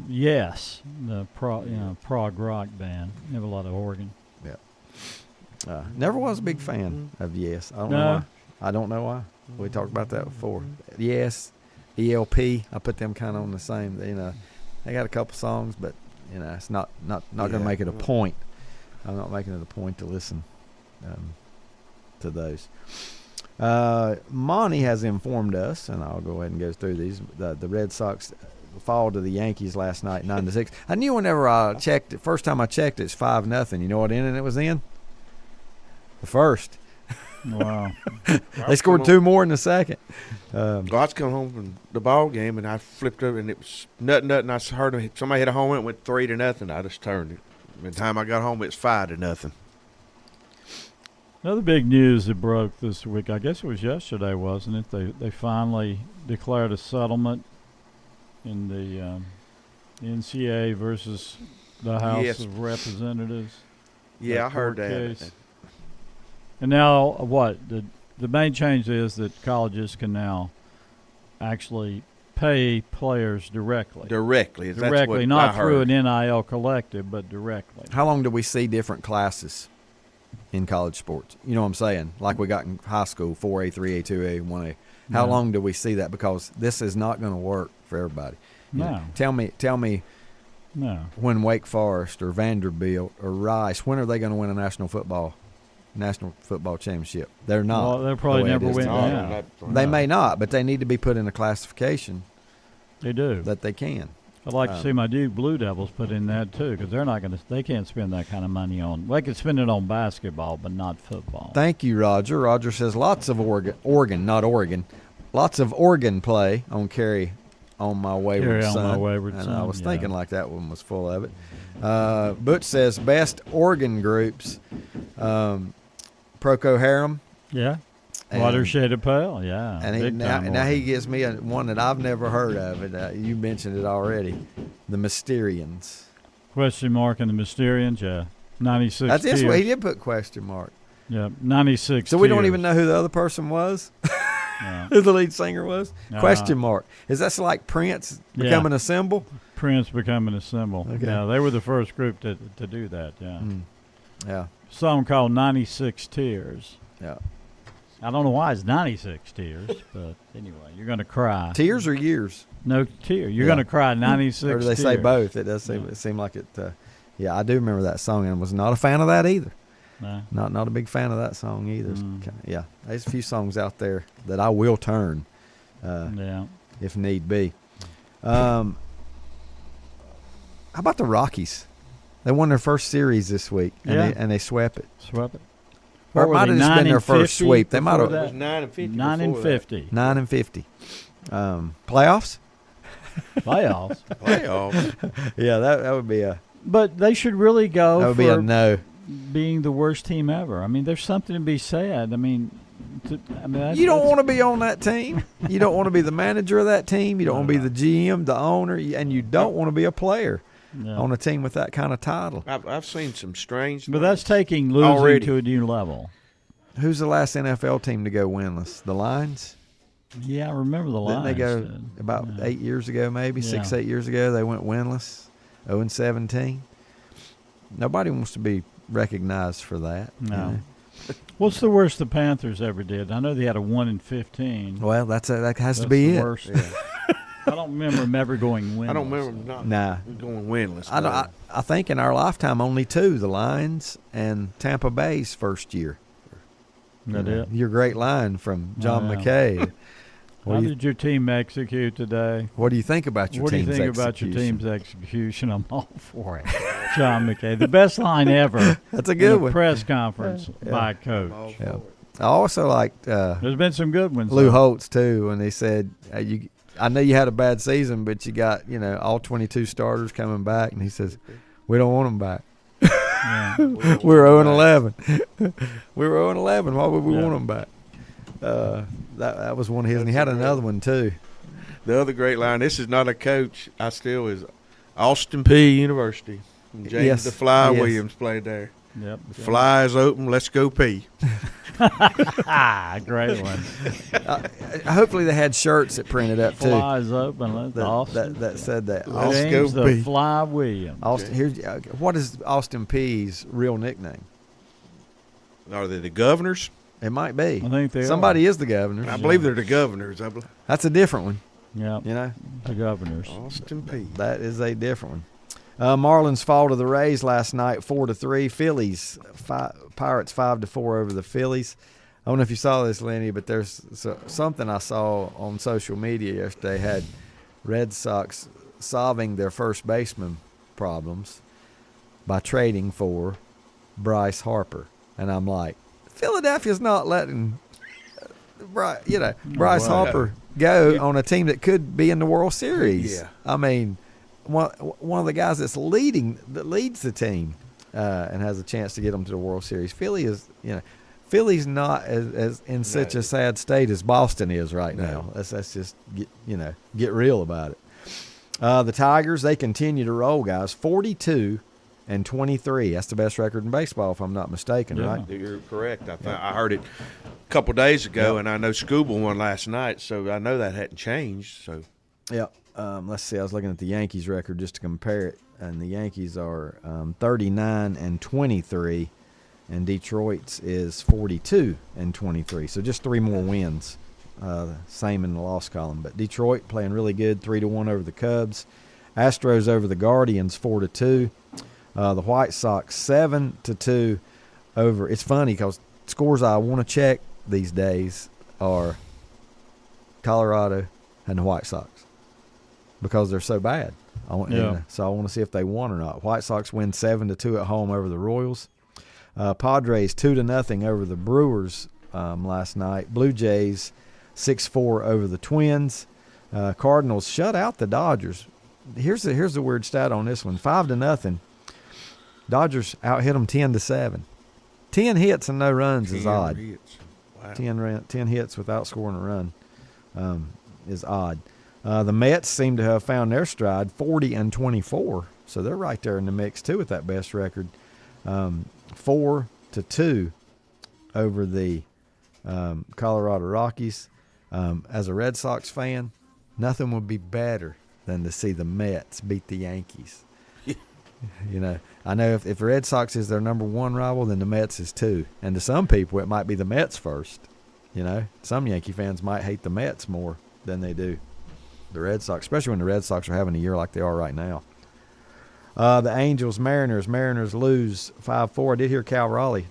Yes, the prog rock band. They have a lot of organ. Yeah. Never was a big fan of Yes. I don't know why. I don't know why. We talked about that before. Yes, ELP. I put them kind of on the same. You know, they got a couple songs, but you know, it's not going to make it a point. I'm not making it a point to listen to those. Monty has informed us, and I'll go ahead and go through these. The Red Sox fall to the Yankees last night, 9-6. I knew whenever I checked it, first time I checked, it's 5-0. You know what inning it was in? The first. Wow. They scored two more in the second. I was coming home from the ball game, and I flipped over, and it was nothing. I heard somebody hit a home run, it went 3-0. I just turned it. By the time I got home, it's 5-0. Another big news that broke this week, I guess it was yesterday, wasn't it? They finally declared a settlement in the NCAA versus the House of Representatives. Yeah, I heard that. Case. And now what? The main change is that colleges can now actually pay players directly. Directly, Not through an NIL collective, but directly. How long do we see different classes in college sports? You know what I'm saying? Like we got in high school, 4A, 3A, 2A, 1A. How long do we see that? Because this is not going to work for everybody. You know, tell me when Wake Forest or Vanderbilt or Rice, when are they going to win a national football championship? They're not. Well, they'll probably never win now. They may not, but they need to be put in a classification. They do. That they can. I'd like to see my Duke Blue Devils put in that too, because they're not going to. They can't spend that kind of money on. They can spend it on basketball, but not football. Thank you, Roger. Roger says lots of Oregon, lots of organ play on Carry On My Wayward Son. My Wayward and Son. I was thinking like that one was full of it. Butch says best organ groups, Procol Harum. Yeah. Watershed Appeal, yeah. And now he gives me one that I've never heard of. You mentioned it already. The Mysterians. Question mark in the Mysterians, yeah. 96 That's what he did put question mark. Yeah, 96 So we don't even know who the other person was? Who the lead singer was? Question mark. Is that like Prince becoming a symbol? Prince becoming a symbol. Okay. Yeah, they were the first group to do that, yeah. Yeah. Song called 96 Tears. Yeah. I don't know why it's 96 tears, but anyway, you're going to cry. Tears or years? No tear. You're going to cry 96 Or do they tears. say both? It does seem, it seemed like it. Yeah, I do remember that song and was not a fan of that either. Nah. Not a big fan of that song either. Yeah, there's a few songs out there that I will turn, if need be. How about the Rockies? They won their first series this week, and they swept it. Swept it. Or it might have just been their first sweep. They might have. It was 9-50. 9-50. 9-50. Playoffs. Playoffs. Yeah, that would be a. But they should really go. That would be a no. Being the worst team ever. I mean, there's something to be said. I mean, you don't want to be on that team. You don't want to be the manager of that team. You don't want to be the GM, the owner, and you don't want to be a player on a team with that kind of title. I've seen some strange. But that's taking losing to a new level. Who's the last NFL team to go winless? The Lions? Yeah, I remember the Lions. Didn't they go about 8 years ago, maybe 6-8 years ago? They went winless, 0-17. Nobody wants to be recognized for that. No. You know? What's the worst the Panthers ever did? I know they had a 1-15. Well, that has to be it. Worst. Yeah. I don't remember them ever going winless. I don't remember them going winless. I think in our lifetime only two: the Lions and Tampa Bay's first year. That it? Your great line from John McKay. How did your team execute today? What do you think about your team's execution? What do you think about your team's execution? I'm all for it. John McKay. The best line ever. That's a good one. Press conference by a coach. Yeah. I also liked there's been some good ones. Lou Holtz, too, when he said, I know you had a bad season, but you got, all 22 starters coming back. And he says, we don't want them back. We're 0-11. We were 0-11. Why would we want them back? That was one of his, and he had another one too. The other great line. This is not a coach. Is Austin Peay University. James the Fly Williams played there. Yep. The fly is open. Let's go pee. Great one. Hopefully they had shirts that printed up too. Fly is open. That said that. James the Fly Williams. What is Austin Peay's real nickname? Are they the Governors? It might be. I think somebody is the Governors. I believe they're the Governors. That's a different one. Yeah. The Governors. Austin Peay. That is a different one. Marlins fall to the Rays last night, 4-3. Phillies, Pirates 5-4 over the Phillies. I don't know if you saw this, Lenny, but there's something I saw on social media yesterday had Red Sox solving their first baseman problems by trading for Bryce Harper, and I'm like, Philadelphia's not letting Bryce Harper go on a team that could be in the World Series. Yeah. I mean, one of the guys that leads the team and has a chance to get them to the World Series. Philly's not as in such a sad state as Boston is right now. Let's just get real about it. The Tigers, they continue to roll, guys. 42-23. That's the best record in baseball, if I'm not mistaken, right? You're correct. I heard it a couple days ago, and I know Scooble won last night, so I know that hadn't changed. So, yeah. Let's see. I was looking at the Yankees record just to compare it, and the Yankees are 39-23, and Detroit's is 42-23. So just 3 more wins. Same in the loss column, but Detroit playing really good, 3-1 over the Cubs. Astros over the Guardians, 4-2. The White Sox 7-2 over. It's funny because scores I want to check these days are Colorado and the White Sox because they're so bad. So I want to see if they won or not. White Sox win 7-2 at home over the Royals. Padres 2-0 over the Brewers last night. Blue Jays 6-4 over the Twins. Cardinals shut out the Dodgers. Here's the weird stat on this one: 5-0. Dodgers out-hit them 10-7. 10 hits and no runs is odd. Wow. 10 hits without scoring a run is odd. The Mets seem to have found their stride, 40-24. So they're right there in the mix, too, with that best record. 4-2 over the Colorado Rockies. As a Red Sox fan, nothing would be better than to see the Mets beat the Yankees. I know if the Red Sox is their number one rival, then the Mets is too. And to some people, it might be the Mets first. Some Yankee fans might hate the Mets more than they do the Red Sox, especially when the Red Sox are having a year like they are right now. The Angels, Mariners lose 5-4. I did hear Cal Raleigh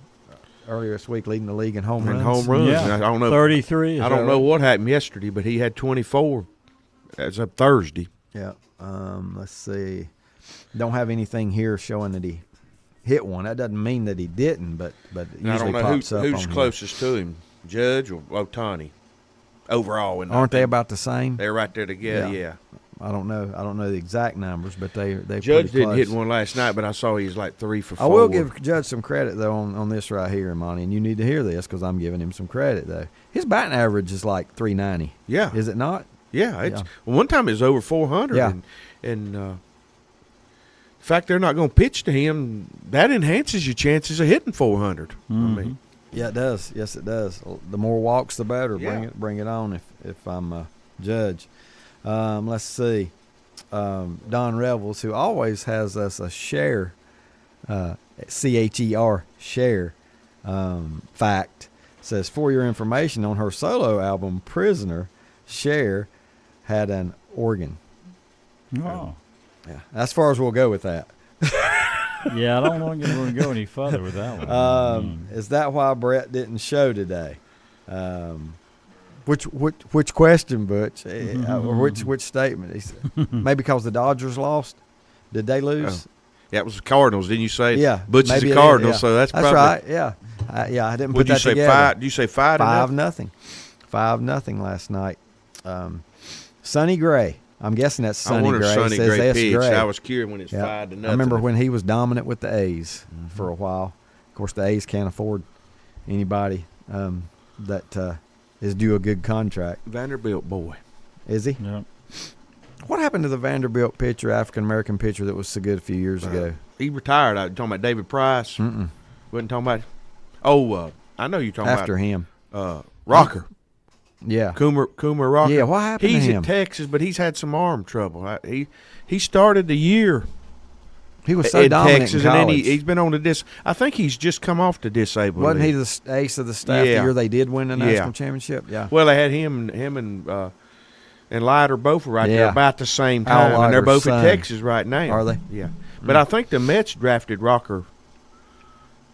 earlier this week, leading the league in home And runs. home runs. Yeah. And I don't know. 33. I don't know what happened yesterday, but he had 24 as of Thursday. Yeah. Let's see. Don't have anything here showing that he hit one. That doesn't mean that he didn't, but it And I usually don't know pops up. who's on here. closest to him, Judge or Otani. Overall, Aren't they about the same? They're right there together. Yeah. I don't know. I don't know the exact numbers, but they Judge pretty didn't hit close. one last night, but I saw he was like 3 for 4. I will give Judge some credit though on this right here, Monty, and you need to hear this because I'm giving him some credit though. His batting average is like 390. Yeah. Is it not? Yeah. It's Well, one time it was over 400. Yeah. And the fact they're not going to pitch to him, that enhances your chances of hitting 400. I mean, Yeah, it does. Yes, it does. The more walks, the better. Yeah. Bring it on. If I'm a Judge, let's see. Don Revels, who always has us a share, CHER share fact, says for your information on her solo album Prisoner, Cher had an organ. Oh. Yeah, as far as we'll go with that. Yeah, I don't want to go any further with that one. Is that why Brett didn't show today? Which question, Butch? Or which statement? He said, maybe because the Dodgers lost. Did they lose? Yeah, it was the Cardinals, didn't you say? Yeah, Butch is maybe the it Cardinals, yeah. so that's probably right. Yeah, I didn't put Would you that say together. 5? Did you say 5? 5-0. 5-0 last night. Sonny Gray. I'm guessing that's Sonny I wonder Gray. if Sonny Says Gray S. pitched. Gray. I was curious when it's 5-0. I remember when he was dominant with the A's for a while. Of course, the A's can't afford anybody that is due a good contract. Vanderbilt boy. Is he? Yeah. What happened to the Vanderbilt pitcher, African-American pitcher that was so good a few years ago? He retired. I was talking about David Price. Mm-mm. Wasn't talking about. Oh, I know you're talking After about him. Rocker. Yeah. Coomer Rocker. Yeah, what happened He's to him? in Texas, but he's had some arm trouble. He started the year. He was so in dominant Texas, in and then college. he's been on the I think he's just come off the disabled. Wasn't he leave. the ace of the staff the Yeah. year they did win the national championship? Yeah. Well, they had him and Leiter both were right there Yeah. about the same Al time, and they're Leiter's both son. in Texas right now. Are they? Yeah. But I think the Mets drafted Rocker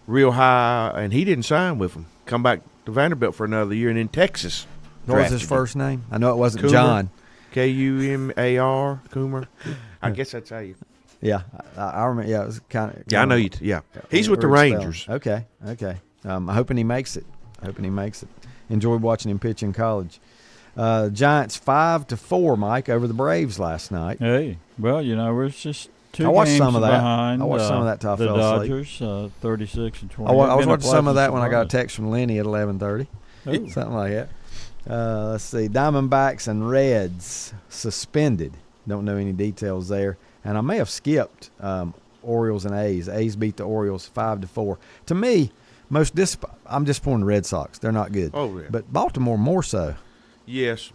real high, and he didn't sign with them. Come back to Vanderbilt for another year, and in Texas. What was his drafted first name? I know it wasn't Coomer. John. Kumar. Coomer. I guess that's how you. Yeah, I remember. Yeah, it was kind of. Yeah, I know you. Yeah, he's with the Rangers. Okay. I'm hoping he makes it. Enjoyed watching him pitch in college. Giants 5-4, Mike, over the Braves last night. Hey, well, we're just two I watched games some of that. behind. I watched some of that till I the fell asleep. Dodgers, 36-20. I was Been a watching some of pleasant that when I got a surprise. text from Lenny at 11:30. Ooh. Something like that. Let's see. Diamondbacks and Reds suspended. Don't know any details there. And I may have skipped Orioles and A's. A's beat the Orioles 5-4. To me, I'm disappointed in the Red Sox. They're not good. Oh, yeah. But Baltimore more so. Yes.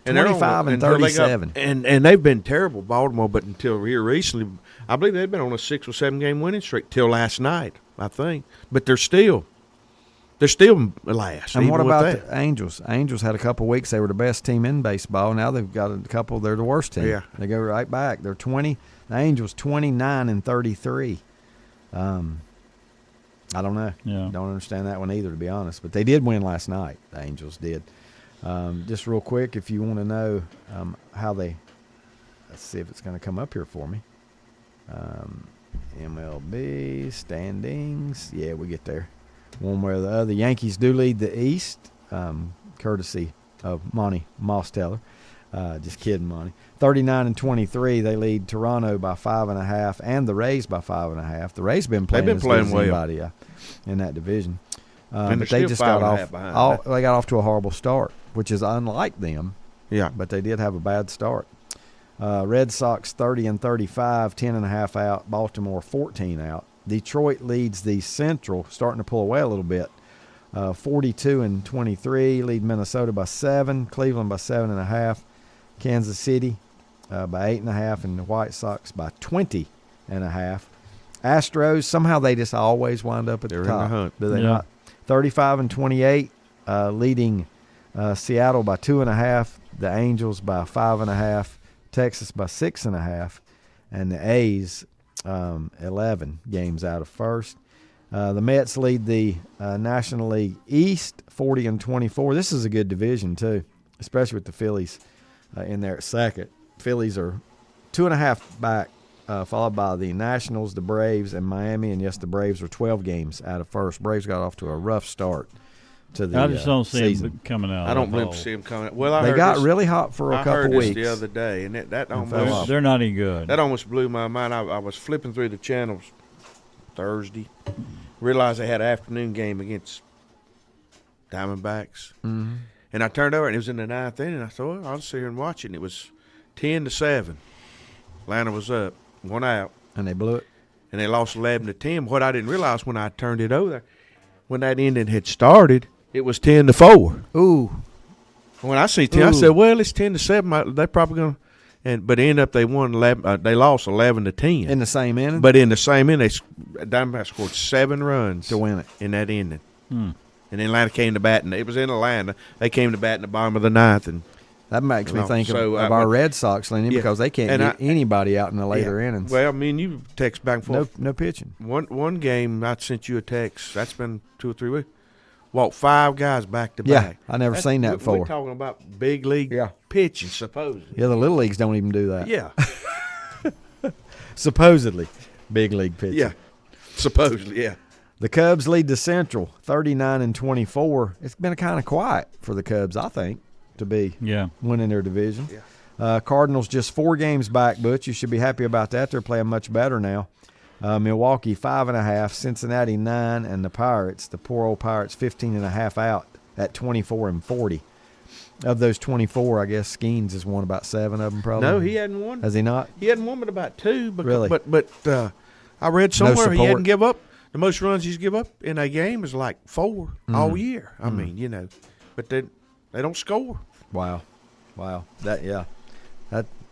25 and 37. And they've been terrible, Baltimore, but until here recently, I believe they've been on a 6 or 7 game winning streak till last night, I think. But they're still last. And what even with about that. the Angels? Angels had a couple weeks. They were the best team in baseball. Now they've got a couple. They're the worst team. Yeah. They go right back. They're 20. The Angels 29 and 33. I don't know. Yeah. Don't understand that one either, to be honest. But they did win last night. The Angels did. Just real quick, if you want to know how they – let's see if it's going to come up here for me. MLB standings. Yeah, we get there. One way or the other. The Yankees do lead the East, courtesy of Monty Mosteller. Just kidding, Monty. 39 and 23. They lead Toronto by 5.5 and the Rays by 5.5. The Rays been playing They've been playing well anybody, in that division. And But they're they still just got 5.5 off. behind. They got off to a horrible start, which is unlike them. Yeah. But they did have a bad start. Red Sox 30 and 35, 10.5 out. Baltimore 14 out. Detroit leads the Central, starting to pull away a little bit. 42 and 23, lead Minnesota by 7. Cleveland by 7.5. Kansas City by 8.5, and the White Sox by 20.5. Astros, somehow they just always wind up at They're the in the top. hunt. Do they Yeah. not? 35 and 28, leading Seattle by 2.5. The Angels by 5.5. Texas by 6.5. And the A's 11 games out of first. The Mets lead the National League East 40-24. This is a good division, too, especially with the Phillies in there at second. Phillies are 2.5 back, followed by the Nationals, the Braves, and Miami. And, yes, the Braves are 12 games out of first. Braves got off to a rough start to the I just don't see season. them coming out. I don't believe see them coming out. Well, they got really hot for a couple I heard weeks. this the other day, and that almost They're not any good. That almost blew my mind. I was flipping through the channels Thursday, realized they had an afternoon game against Diamondbacks, Mm-hmm. and I turned over and it was in the ninth inning. I thought, well, I'll sit here and watch it. And it was 10-7. Atlanta was up, 1 out, and they blew it, and they lost 11-10. What I didn't realize when I turned it over, when that inning had started, it was 10-4. Ooh. When I see 10, I said, well, it's 10-7. They're probably going to. But end up they won 11. They lost 11-10 in the same inning. But in the same inning, Diamondbacks scored 7 runs to win it in that inning. And Atlanta came to bat, and it was in Atlanta. They came to bat in the bottom of the ninth, and that makes me think of our Red Sox, Lenny, because they can't get anybody out in the later innings. Well, I mean, you text back and forth. No pitching. One game, I sent you a text. That's been 2 or 3 weeks. Walked 5 guys back to back. Yeah, I never seen that before. We're talking about big league pitching, supposedly. Yeah, the little leagues don't even do that. Yeah. Supposedly, big league pitching. Yeah, supposedly, yeah. The Cubs lead the Central 39-24. It's been kind of quiet for the Cubs, I think, to be winning their division. Yeah. Cardinals just 4 games back, Butch. You should be happy about that. They're playing much better now. Milwaukee 5.5, Cincinnati 9, and the Pirates, the poor old Pirates, 15.5 out at 24-40. Of those 24, I guess Skeens has won about 7 of them, probably. No, he hadn't won. Has he not? He hadn't won but about 2. Really? But I read somewhere he support. hadn't give up. The most runs he's give up in a game is like 4 all year. I mean, you know, but they don't score. Wow. That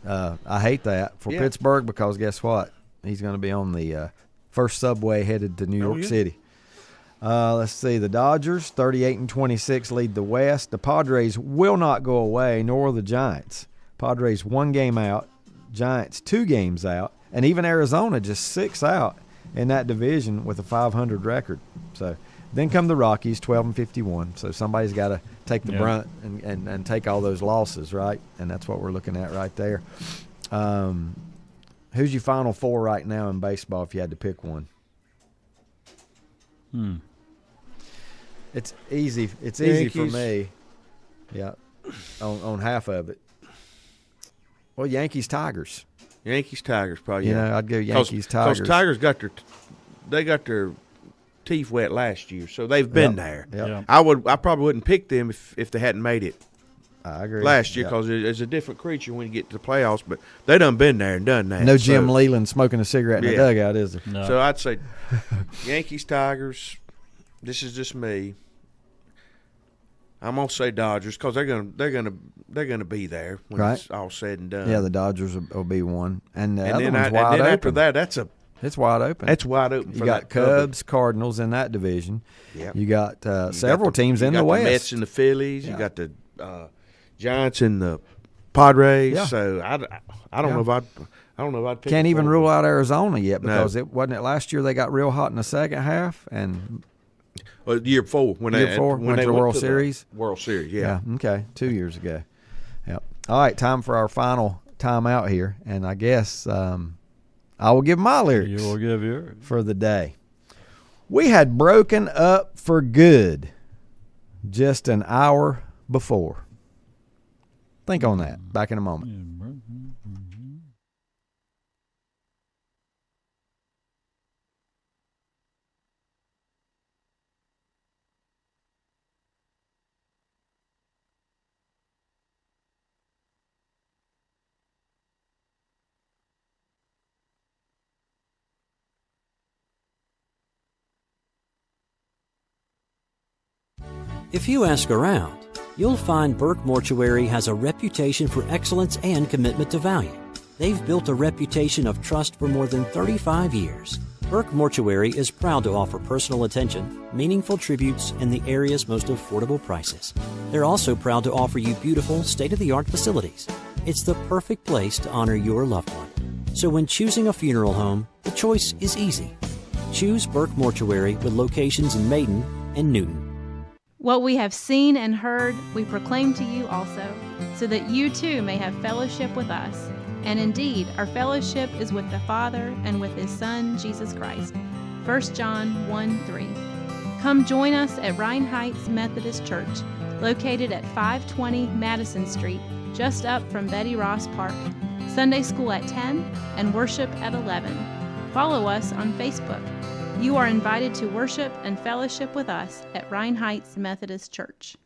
I hate that for Pittsburgh, because guess what? He's going to be on the first subway headed to New York City. Let's see. The Dodgers, 38-26, lead the West. The Padres will not go away, nor will the Giants. Padres 1 game out, Giants 2 games out, and even Arizona just 6 out in that division with a 500 record. So then come the Rockies, 12-51. So somebody's got to take the brunt and take all those losses, right? And that's what we're looking at right there. Who's your Final 4 right now in baseball if you had to pick one? It's easy. It's easy for me. Yeah, on half of it. Well, Yankees, Tigers. Yankees, Tigers, probably. You know, I'd go Yankees, Tigers. Because Tigers got their teeth wet last year, so they've been there. Yep. I probably wouldn't pick them if they hadn't made it. I agree. Last year, because it's a different creature when you get to the playoffs, but they done been there and done that. No Jim Leland smoking a cigarette in the dugout, is there? No. So I'd say Yankees, Tigers. This is just me. I'm gonna say Dodgers because they're gonna be there when it's all said and done. Yeah, the Dodgers will be one, and the other then one's wide open. After that, it's wide open. That's wide open. You got Cubs, Cardinals in that division. Yep. You got several teams in the West. The Mets and the Phillies. You got the Giants and the Padres. Yeah. So I don't know if I'd pick. Can't even rule out Arizona yet because it wasn't it last year they got real hot in the second half and. Well, the year before when they went to the World Series. World Series, yeah. Okay, 2 years ago. Yep. All right, time for our final time out here, and I guess I will give my lyrics. You will give yours for the day. We had broken up for good just an hour before. Think on that. Back in a moment. If you ask around, you'll find Burke Mortuary has a reputation for excellence and commitment to value. They've built a reputation of trust for more than 35 years. Burke Mortuary is proud to offer personal attention, meaningful tributes, and the area's most affordable prices. They're also proud to offer you beautiful, state-of-the-art facilities. It's the perfect place to honor your loved one. So when choosing a funeral home, the choice is easy. choose Burke Mortuary with locations in Maiden and Newton. What we have seen and heard, we proclaim to you also, so that you too may have fellowship with us. And indeed, our fellowship is with the Father and with His Son, Jesus Christ. 1 John 1:3. Come join us at Rhine Heights Methodist Church, located at 520 Madison Street, just up from Betty Ross Park. Sunday school at 10 and worship at 11. Follow us on Facebook. You are invited to worship and fellowship with us at Rhine Heights Methodist Church.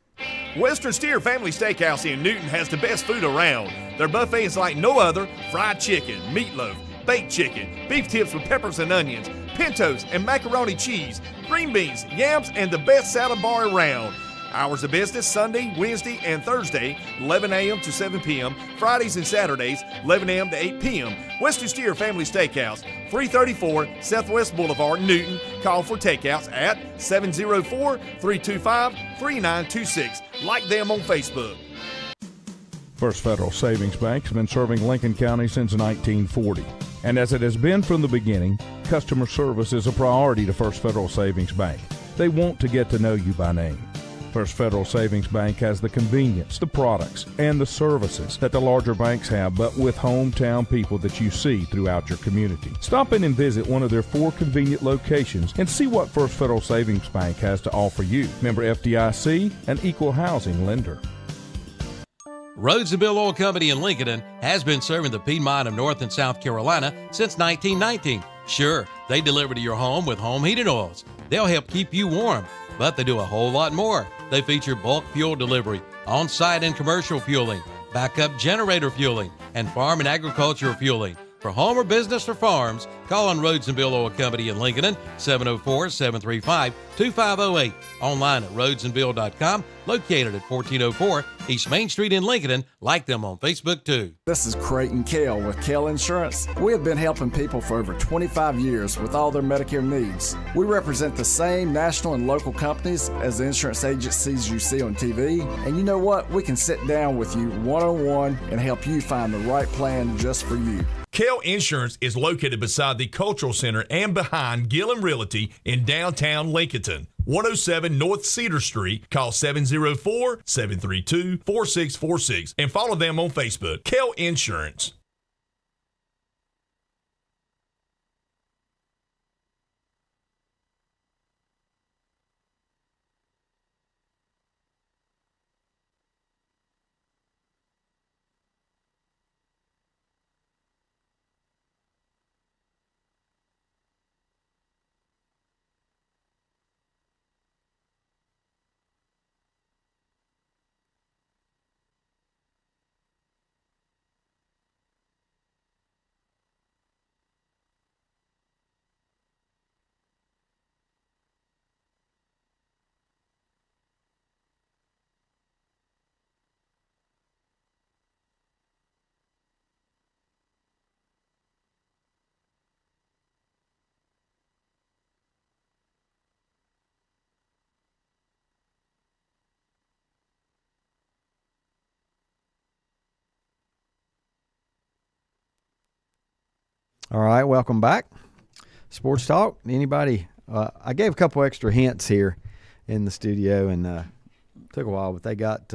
Western Steer Family Steakhouse in Newton has the best food around. Their buffet is like no other: fried chicken, meatloaf, baked chicken, beef tips with peppers and onions, pintos and macaroni cheese, green beans, yams, and the best salad bar around. Hours of business Sunday, Wednesday, and Thursday, 11 a.m. to 7 p.m. Fridays and Saturdays, 11 a.m. to 8 p.m. Western Steer Family Steakhouse, 334 Southwest Boulevard, Newton. Call for takeouts at 704-325-3926. Like them on Facebook. First Federal Savings Bank has been serving Lincoln County since 1940. And as it has been from the beginning, customer service is a priority to First Federal Savings Bank. They want to get to know you by name. First Federal Savings Bank has the convenience, the products, and the services that the larger banks have, but with hometown people that you see throughout your community. Stop in and visit one of their 4 convenient locations and see what First Federal Savings Bank has to offer you. Member FDIC, an equal housing lender. Rhodes and Bill Oil Company in Lincoln has been serving the Piedmont of North and South Carolina since 1919. Sure, they deliver to your home with home heating oils. They'll help keep you warm, but they do a whole lot more. They feature bulk fuel delivery, on-site and commercial fueling, backup generator fueling, and farm and agricultural fueling. For home or business or farms, call on Rhodes and Bill Oil Company in Lincoln, 704-735-2508. Online at rhodesandbill.com, located at 1404 East Main Street in Lincoln. Like them on Facebook too. This is Creighton Kell with Kell Insurance. We have been helping people for over 25 years with all their Medicare needs. We represent the same national and local companies as the insurance agencies you see on TV. And you know what? We can sit down with you one-on-one and help you find the right plan just for you. Kell Insurance is located beside the Cultural Center and behind Gillum Realty in downtown Lincoln. 107 North Cedar Street. Call 704-732-4646 and follow them on Facebook. Kell Insurance. All right, welcome back. Sports Talk. Anybody? I gave a couple extra hints here in the studio, and took a while, but they got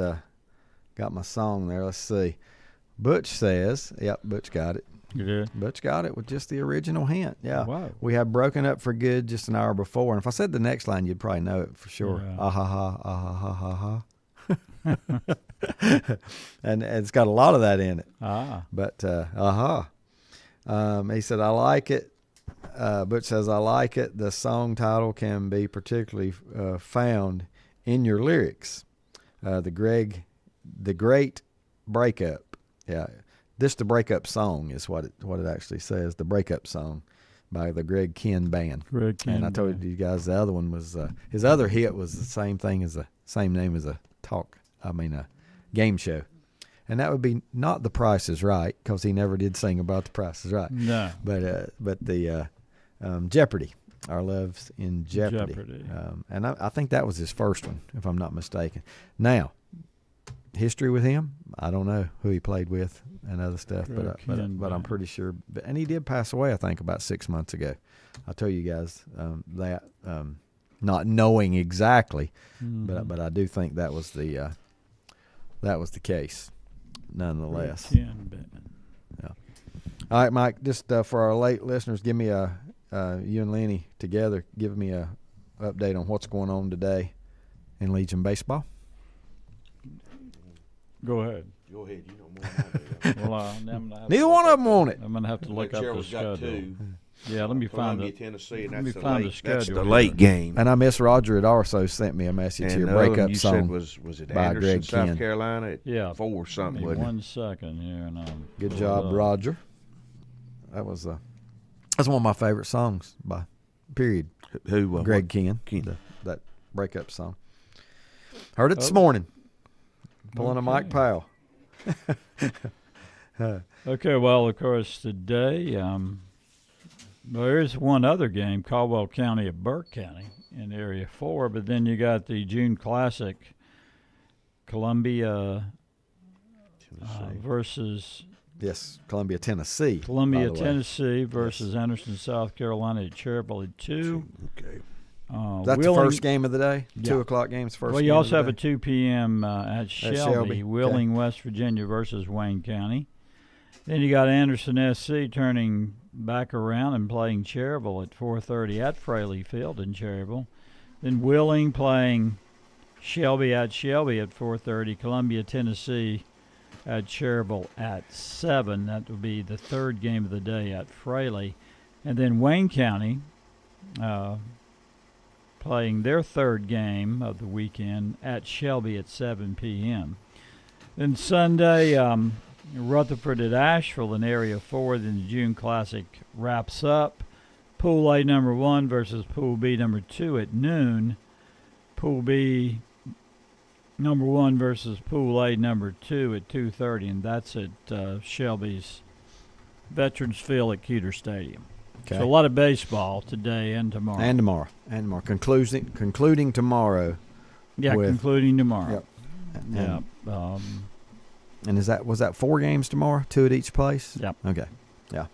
my song there. Let's see. Butch says, yep, Butch got it. You did? Butch got it with just the original hint. Yeah. Wow. We had broken up for good just an hour before, and if I said the next line, you'd probably know it for sure. Yeah. Ah ha ha, ah ha ha ha ha. And it's got a lot of that in it. Ah. But he said, I like it. Butch says, I like it. The song title can be particularly found in your lyrics. The Great Breakup. Yeah. This the breakup song is what it actually says. The breakup song by the Greg Kihn Band. Greg Kihn and I told you guys the other one was his other hit was the same thing as same name as a game show. And that would be not The Price is Right, because he never did sing about The Price is Right. No. But the Jeopardy, Our Love's in Jeopardy. And I think that was his first one, if I'm not mistaken. Now, history with him, I don't know who he played with and other stuff, but I'm pretty sure. And he did pass away, I think, about 6 months ago. I tell you guys that not knowing exactly, but I do think that was the case, nonetheless. Yeah. All right, Mike. Just for our late listeners, give me you and Lenny together. Give me a update on what's going on today in Legion baseball. Go ahead. Go ahead. You know more than I do. Neither one of them want it. I'm gonna have to look up the schedule. Two. Yeah, let me find Columbia, it. Tennessee, and Let me that's find the schedule. That's the late game. And I miss Roger had also sent me a message And here, breakup you song. said was it by Anderson, Greg South Ken. Carolina at 4 something, wasn't it? 1 second here. And Good job, Roger. That was that's one of my favorite songs by period. Who? Greg Ken. That breakup song. Heard it this morning. Pulling a Mike Powell. Okay, well, of course, today there is one other game, Caldwell County at Burke County in Area 4, but then you got the June Classic, Columbia versus... Yes, Columbia, Tennessee. Columbia, Tennessee versus Anderson, South Carolina at Cherville at 2. Okay. That's the first game of the day? Yeah. 2 o'clock game's first Well, game you also of have the a 2 p.m. At Shelby. Wheeling, West Virginia versus Wayne County. Then you got Anderson SC turning back around and playing Cherville at 4:30 at Fraley Field in Cherville. Then Wheeling playing Shelby at 4:30. Columbia, Tennessee at Cherville at 7. That will be the third game of the day at Fraley. And then Wayne County playing their third game of the weekend at Shelby at 7 p.m. Then Sunday, Rutherford at Asheville in Area 4. Then the June Classic wraps up. Pool A number 1 versus Pool B number 2 at noon. Pool B number 1 versus Pool A number 2 at 2:30, and that's at Shelby's Veterans Field at Keeter Stadium. Okay. So a lot of baseball today and tomorrow. And tomorrow. Concluding tomorrow. Yeah, concluding tomorrow. Yep. Yeah. And was that 4 games tomorrow? 2 at each place? Yep. Okay. Yeah.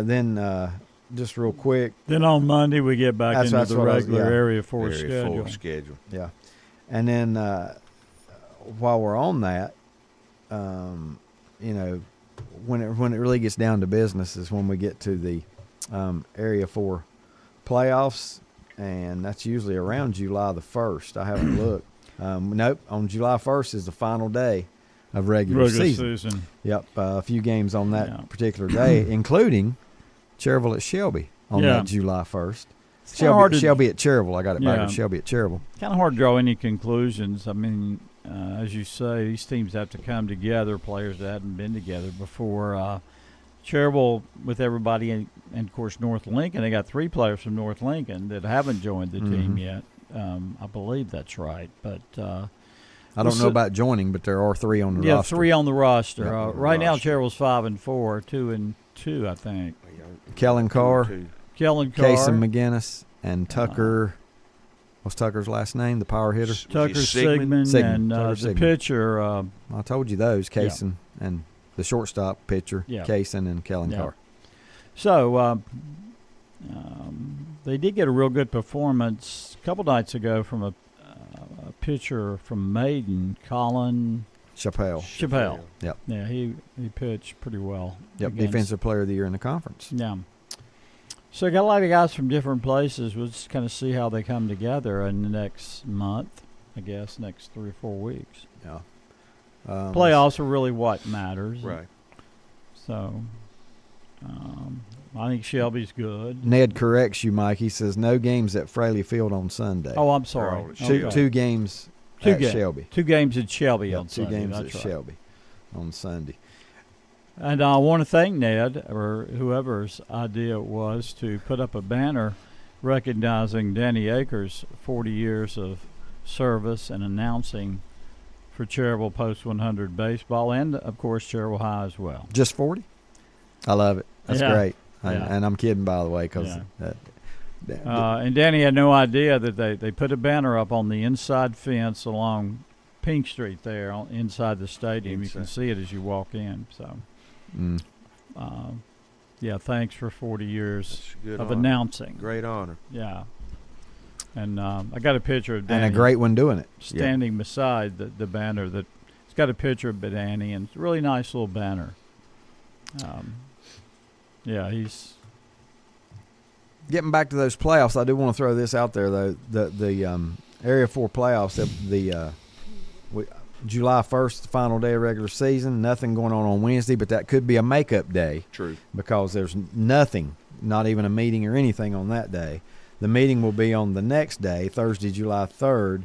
Then just real quick. Then on Monday we get back into the regular Area 4 schedule. Yeah. And then while we're on that, when it really gets down to business is when we get to the Area 4 playoffs, and that's usually around July the 1st. I haven't looked. Nope, on July 1st is the final day of regular season. Yep, a few games on that particular day, including Cherville at Shelby on that July 1st. Shelby at Cherville. I got it back. Shelby at Cherville. Kind of hard to draw any conclusions. I mean, as you say, these teams have to come together, players that hadn't been together before. Cherville with everybody, and of course North Lincoln. They got 3 players from North Lincoln that haven't joined the team yet. I believe that's right. But I don't know about joining, but there are 3 on the roster. Yeah, 3 on the roster. Yep. Right now, Cherville's 5-4, 2-2, I think. Kellen Carr. Kason McGinnis, and Tucker. What's Tucker's last name? The power hitter? Tucker Sigmund. And the pitcher. I told you those, Kason, and the shortstop pitcher, Kason and Kellen Carr. So they did get a real good performance a couple nights ago from a pitcher from Maiden, Colin Chappelle. Yep. Yeah, he pitched pretty well. Yep, Defensive Player of the Year in the conference. Yeah. So got a lot of guys from different places. We'll just kind of see how they come together in the next month, I guess, next 3 or 4 weeks. Yeah. Playoffs are really what matters. Right. So I think Shelby's good. Ned corrects you, Mike. He says no games at Fraley Field on Sunday. Oh, I'm sorry. Two games at Shelby. 2 games at Shelby on Sunday. 2 games at Shelby on Sunday. And I want to thank Ned, or whoever's idea it was, to put up a banner recognizing Danny Akers' 40 years of service and announcing for Cherville Post 100 baseball, and, of course, Cherville High as well. Just 40? I love it. That's great. And I'm kidding, by the way, because and Danny had no idea that they put a banner up on the inside fence along Pink Street there inside the stadium. You can see it as you walk in. So Yeah, thanks for 40 years Good of honor. announcing. Great honor. Yeah. And I got a picture of Danny. And a great one doing it. Standing beside the banner. It's got a picture of Danny, and it's a really nice little banner. Yeah, he's... Getting back to those playoffs, I do want to throw this out there, though. The Area 4 playoffs, July 1st, the final day of regular season. Nothing going on Wednesday, but that could be a makeup day. True. Because there's nothing, not even a meeting or anything on that day. The meeting will be on the next day, Thursday, July 3rd,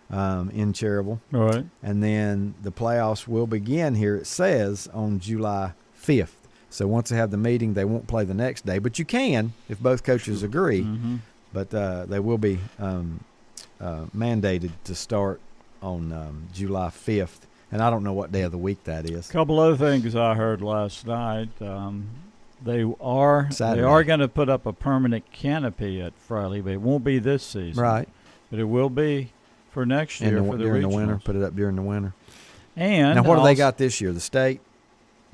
in Cherryville. All right. And then the playoffs will begin here, it says, on July 5th. So once they have the meeting, they won't play the next day. But you can, if both coaches agree. Mm-hmm. But they will be mandated to start on July 5th. And I don't know what day of the week that is. A couple other things I heard last night. They are going to put up a permanent canopy at Friley, but it won't be this season. Right. But it will be for next year for the during the regionals. winter. Put it up during the winter. And now, what do they got this year? The state?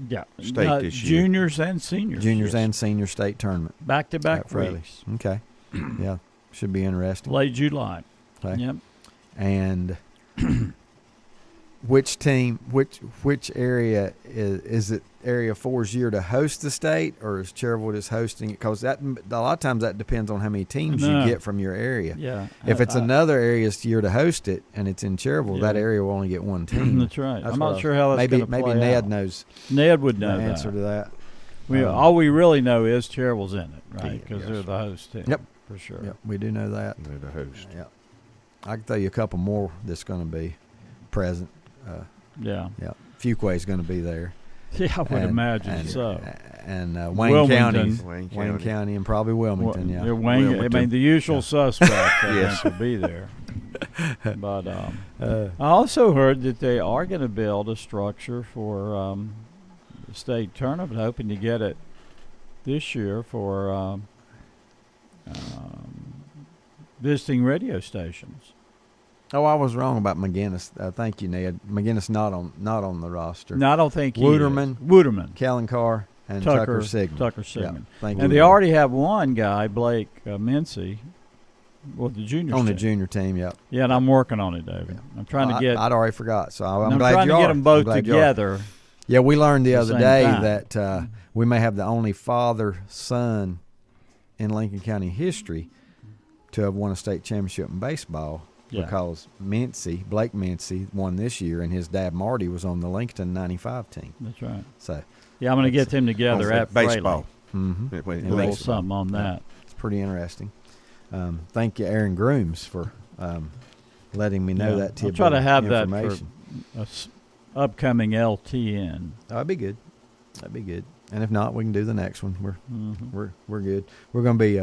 Yeah. State this year. Juniors and seniors. Juniors and senior state tournament. Back-to-back Friley. weeks. Okay. Yeah. Should be interesting. Late July. Okay. Yep. And which area is it? Area 4's year to host the state, or is Cherryville just hosting it? Because a lot of times that depends on how many teams you get from your area. Yeah. If it's another area's year to host it, and it's in Cherryville, that area will only get one team. That's right. I'm not sure how that's going to play Maybe Ned out. knows. Ned would know the answer to that. All we really know is Cherryville's in it, right? Because yes. they're the host team. Yep. For sure. Yep, we do know that. They're the host. Yep. I can tell you a couple more that's going to be present. Yeah. Fuquay's going to be there. Yeah, I would imagine so. And Wayne County, Wayne County, and probably Wilmington. Yeah, I mean, the usual suspects I think will be there. But I also heard that they are going to build a structure for the state tournament, hoping to get it this year for visiting radio stations. Oh, I was wrong about McGinnis. Thank you, Ned. McGinnis not on the roster. No, I don't think he Wooderman, Kellen Carr, and Tucker Sigmund. Tucker Sigmund. Yeah, thank you. And they already have one guy, Blake Mincy, with the junior on the junior team. Yep. Yeah, and I'm working on it, David. I'm trying to get. I'd already forgot, so I'm I'm glad trying you to are. get them both together. Yeah, we learned the other day time. that we may have the only father-son in Lincoln County history to have won a state championship in baseball. Yeah. Because Blake Mincy, won this year, and his dad Marty was on the Lincoln '95 team. That's right. So, yeah, I'm going to get them together at baseball. Mm-hmm. A little something on that. It's pretty interesting. Thank you, Aaron Grooms, for letting me know that. I'll try to have that information. for upcoming LTN. That'd be good. That'd be good. And if not, we can do the next one. We're good. We're going to be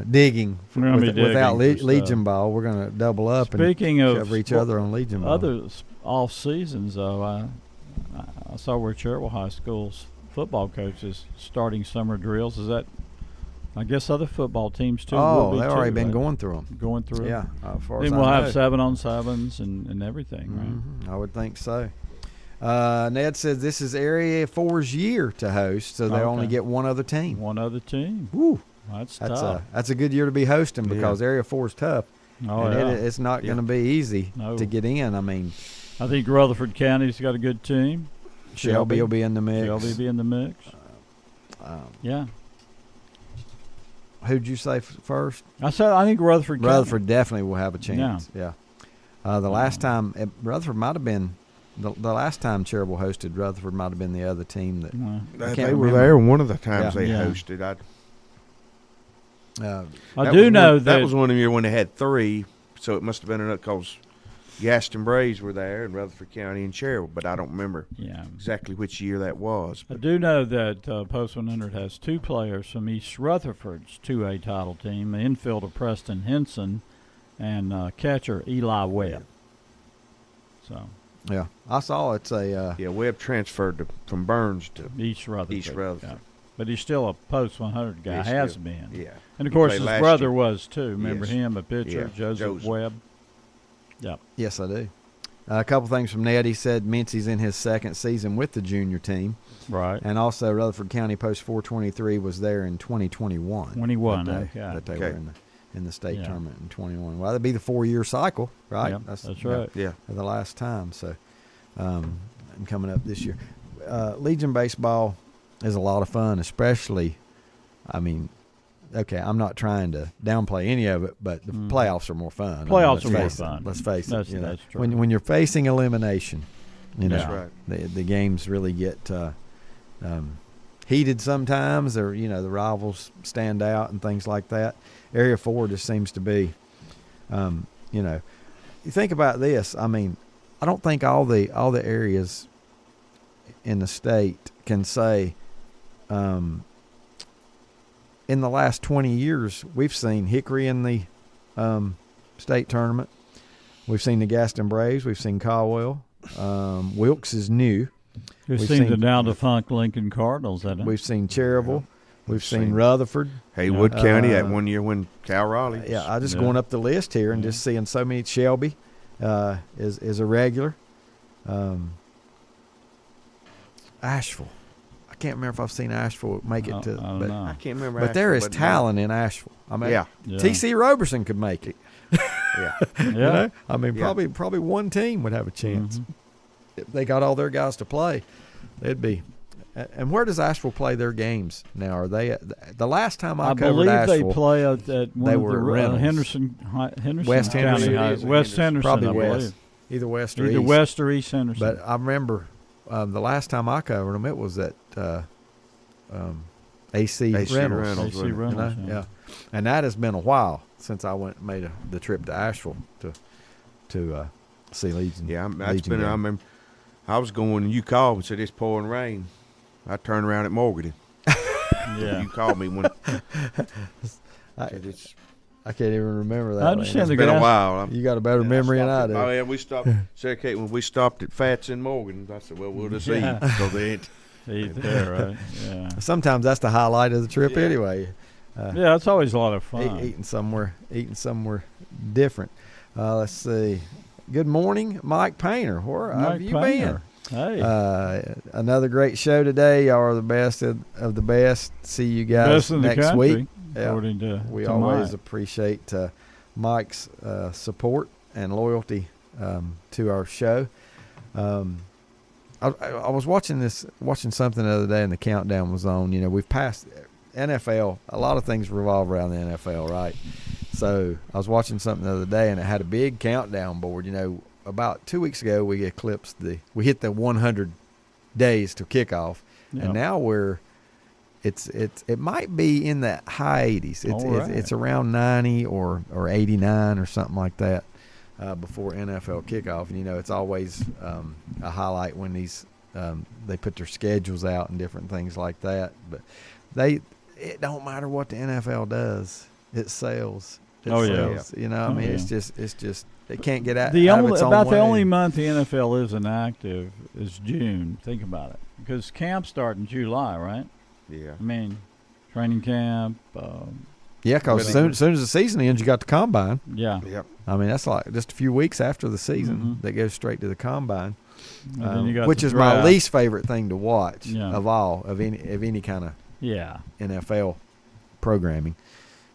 digging without Legion Ball. We're going to double up. Speaking and of shove each other on Legion Ball. Other off seasons, though, I saw where Cherryville High School's football coaches starting summer drills. Is that? I guess other football teams too. Oh, they've already been going through them. Going through. Yeah. As far as then we'll I have know. 7-on-7s and everything, right? I would think so. Ned says this is Area 4's year to host, so they only get one other team. One other team. Woo. That's tough. That's a good year to be hosting because Area 4 is tough. Oh, and yeah. it's not going to be easy to get in. I mean, I think Rutherford County's got a good team. Shelby will be in the mix. Shelby will be in the mix. Yeah. Who'd you say first? I think Rutherford County. Rutherford definitely will have a chance. Yeah. The last time Rutherford might have been the last time Cherryville hosted, Rutherford might have been the other team that they were there one of the times they Yeah. hosted. I do know that was one of the year when they had three, so it must have been enough because Gaston Braves were there and Rutherford County and Cherryville, but I don't remember exactly which year that was. I do know that Post 100 has two players from East Rutherford's 2A title team, infielder Preston Henson and catcher Eli Webb. So. Yeah, I saw it's a Webb transferred from Burns to East Rutherford. East Rutherford. Yeah. But he's still a Post 100 guy, has been. Yeah. And, of He course, played his last brother year. was, too. Remember Yes. him, a pitcher, Yeah, Joseph Webb? Yep. Yes, I do. A couple things from Ned. He said Mincy's in his second season with the junior team. Right. And also Rutherford County Post 423 was there in 2021. 21, that they were in the state tournament in 21. Well, that'd be the 4-year cycle, right? Yep, that's right. Yeah. The last time. So, and coming up this year. Legion baseball is a lot of fun, especially, I mean, okay, I'm not trying to downplay any of it, but the playoffs are more fun. Playoffs are more fun. Let's face it. That's true. When you're facing elimination, That's right. the games really get heated sometimes, or the rivals stand out and things like that. Area 4 just seems to be, you think about this. I mean, I don't think all the areas in the state can say, in the last 20 years, we've seen Hickory in the state tournament. We've seen the Gaston Braves. We've seen Caldwell. Wilkes is new. We've seen the now defunct Lincoln Cardinals. We've seen Cherryville. We've seen Rutherford. Haywood County that one year when Cal Raleigh. I just going up the list here and just seeing so many. Shelby is a regular. Asheville. I can't remember if I've seen Asheville make it to. I don't know. I can't remember. But there is talent in Asheville. I mean, T.C. Roberson could make it. Yeah. I mean, probably one team would have a chance. If they got all their guys to play, they'd be. And where does Asheville play their games now? Are they the last time I covered believe Asheville? They play at one they of were the Henderson, West Henderson, County West Henderson, probably I West, either West or either East. West or East Henderson. But I remember the last time I covered them, it was at AC Reynolds. AC Reynolds, yeah. And that has been a while since I made the trip to Asheville to see Legion. Yeah, that's Legion been. game. I remember I was going and you called and said it's pouring rain. I turned around at Morgan. Yeah, you called me when. I can't even remember that. I understand it's been a while. You got a better memory than I do. Oh yeah, we stopped. Sarah Kate, when we stopped at Fats in Morgan, I said, "Well, we'll just eat." So they ain't. Eat there, right? Yeah. Sometimes that's the highlight of the trip, anyway. Yeah, it's always a lot of fun. Eating somewhere different. Let's see. Good morning, Mike Painter. Where have you been? Hey. Another great show today. Y'all are the best of the best. See you guys next week. According to we always Mike. appreciate Mike's support and loyalty to our show. I was watching something the other day, and the countdown was on. We've passed NFL. A lot of things revolve around the NFL, right? So I was watching something the other day, and it had a big countdown board. About 2 weeks ago, we hit the 100 days to kickoff, and now it might be in the high 80s. It's around 90 or 89 or something like that before NFL kickoff. And it's always a highlight when they put their schedules out and different things like that. But it don't matter what the NFL does, it sells. Sells. I mean, it's just it can't get out. The only only month the NFL isn't active is June. Think about it, because camps start in July, right? Yeah. I mean, training camp. Yeah, because as soon as the season ends, you got the combine. Yeah. Yep. I mean, that's like just a few weeks after the season that goes straight to the combine, which is my least favorite thing to watch of any kind of Yeah. NFL programming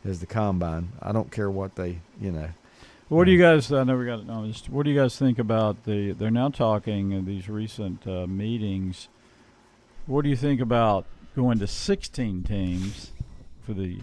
is the combine. I don't care what they, What do you guys? I know we got. No, what do you guys think about the? They're now talking in these recent meetings. What do you think about going to 16 teams for the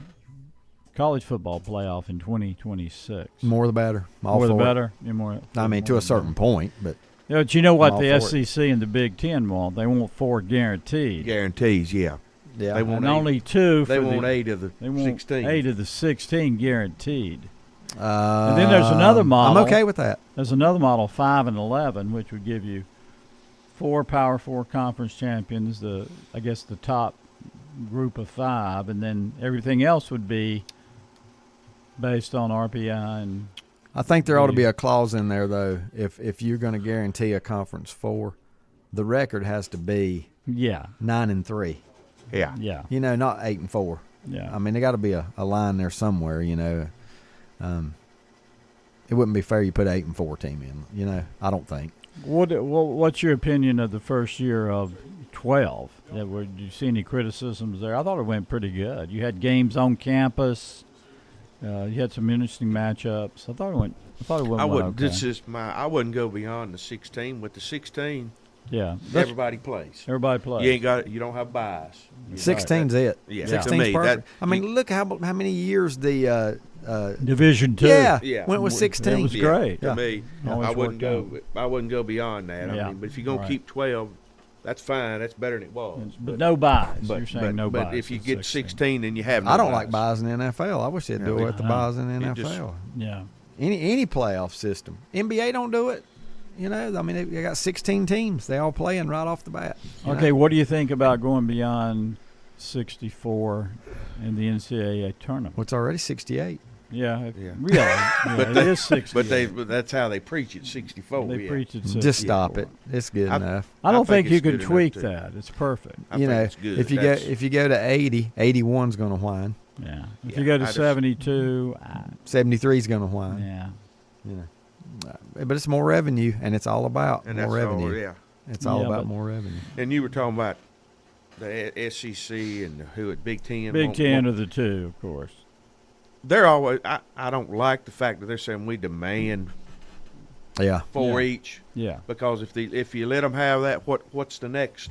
college football playoff in 2026? More the better. More the better. More. I mean, to a certain point, but. Yeah, but you know what the SEC and the Big Ten want? They want 4 guaranteed. Guarantees, yeah. Yeah. They want and only 2. They want 8 of the 16. 8 of the 16 guaranteed. And then there's another model. I'm okay with that. There's another model, 5 and 11, which would give you 4 Power 4 conference champions. I guess the top group of 5, and then everything else would be based on RPI. And I think there ought to be a clause in there, though. If you're going to guarantee a conference 4, the record has to be 9-3. Yeah. Yeah. Not 8-4. Yeah. I mean, there got to be a line there somewhere. it wouldn't be fair you put 8 and 4 team in. You know, I don't think. What's your opinion of the first year of 12? Did you see any criticisms there? I thought it went pretty good. You had games on campus. You had some interesting matchups. I thought it went okay. I wouldn't go beyond the 16. With the 16, yeah, everybody plays. Everybody plays. You don't have bias. 16's it. Yeah, 16's to me, perfect. I mean, look how many years the Division II. Yeah, went with 16. It was great. To me, Always I wouldn't go beyond that. Yeah. I mean, but if you're gonna keep 12, that's fine. That's better than it was. But no bias. You're saying no bias. But if you get 16, then you have no I don't bias. like buys in the NFL. I wish they'd do it with the buys in the NFL. Yeah. Any playoff system. NBA don't do it. You know, I mean, they got 16 teams. They all playing right off the bat. Okay, what do you think about going beyond 64 in the NCAA tournament? Well, it's already 68. Yeah. Really. It is 68. But that's how they preach it, 64. They preach it 64. Just stop it. It's good enough. I don't think you can tweak that. It's perfect. You know, if you go to 80, 81's going to whine. Yeah. If you go to 72, 73 is going to whine. Yeah. You know. But it's more revenue, and it's all about more revenue. It's all about more revenue. And you were talking about the SEC and Big Ten. Big Ten are the two, of course. They're always. I don't like the fact that they're saying we demand. Yeah. 4 each. Yeah. Because if you let them have that, what's the next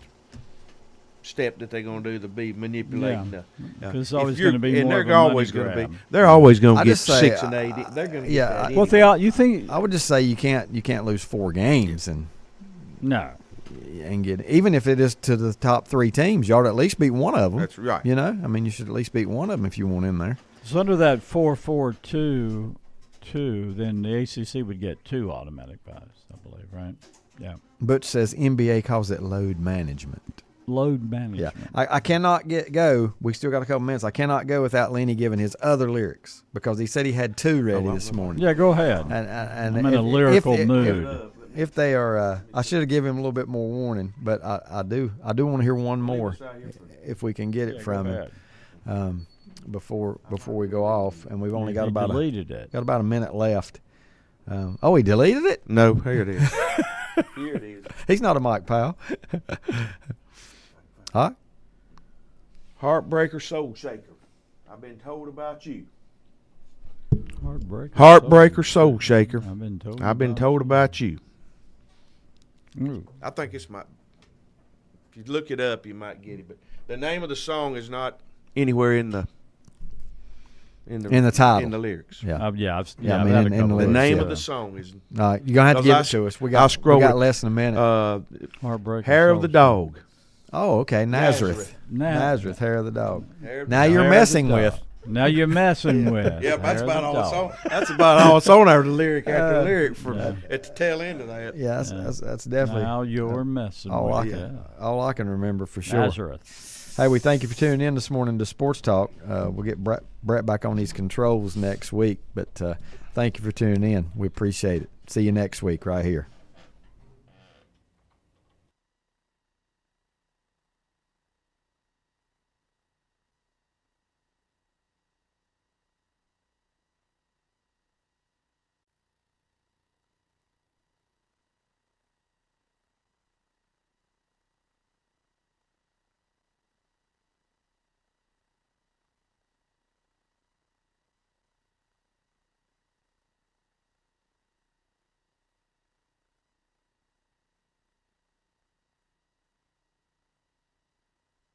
step that they're going to do to be manipulating the? Because it's always going to be and more they're of a always money going to grab. be. They're always going to I get just say, 6 and 8. They're going to. Yeah. Get that you think? I would just say you can't lose 4 games and. No. And get even if it is to the top 3 teams, you ought to at least beat one of them. That's right. You know, I mean, you should at least beat one of them if you want in there. So under that 4-4-2, then the ACC would get 2 automatic buys, I believe, right? Yeah. Butch says NBA calls it load management. Load management. Yeah. I cannot go. We still got a couple minutes. I cannot go without Lenny giving his other lyrics because he said he had 2 ready this morning. Yeah, go ahead. And I'm in a lyrical mood. If they are, I should have given him a little bit more warning, but I do want to hear one more if we can get it from him before we go off. And we've only got about a minute left. He deleted it? No, here it is. Here it is. He's not a Mike Powell. Huh? Heartbreaker, soul shaker. I've been told about you. Heartbreaker, soul shaker. I've been told about you. Ooh. I think it's if you look it up, you might get it. But the name of the song is not anywhere in the title, in the lyrics. Yeah, I mean, in the lyrics, name of yeah. the song is. All right, you're gonna have to give it to us. We got less than a minute. Heartbreaker, Hair of the Dog. Oh, okay, Nazareth, Hair of the Dog. Now you're messing with. Now you're messing with. Yeah, that's about all it's on. That's about all it's on there. The lyric after the lyric at the tail end of that. Yeah, that's definitely. Now you're messing with. All I can remember for sure. Nazareth. Hey, we thank you for tuning in this morning to Sports Talk. We'll get Brett back on these controls next week, but thank you for tuning in. We appreciate it. See you next week right here.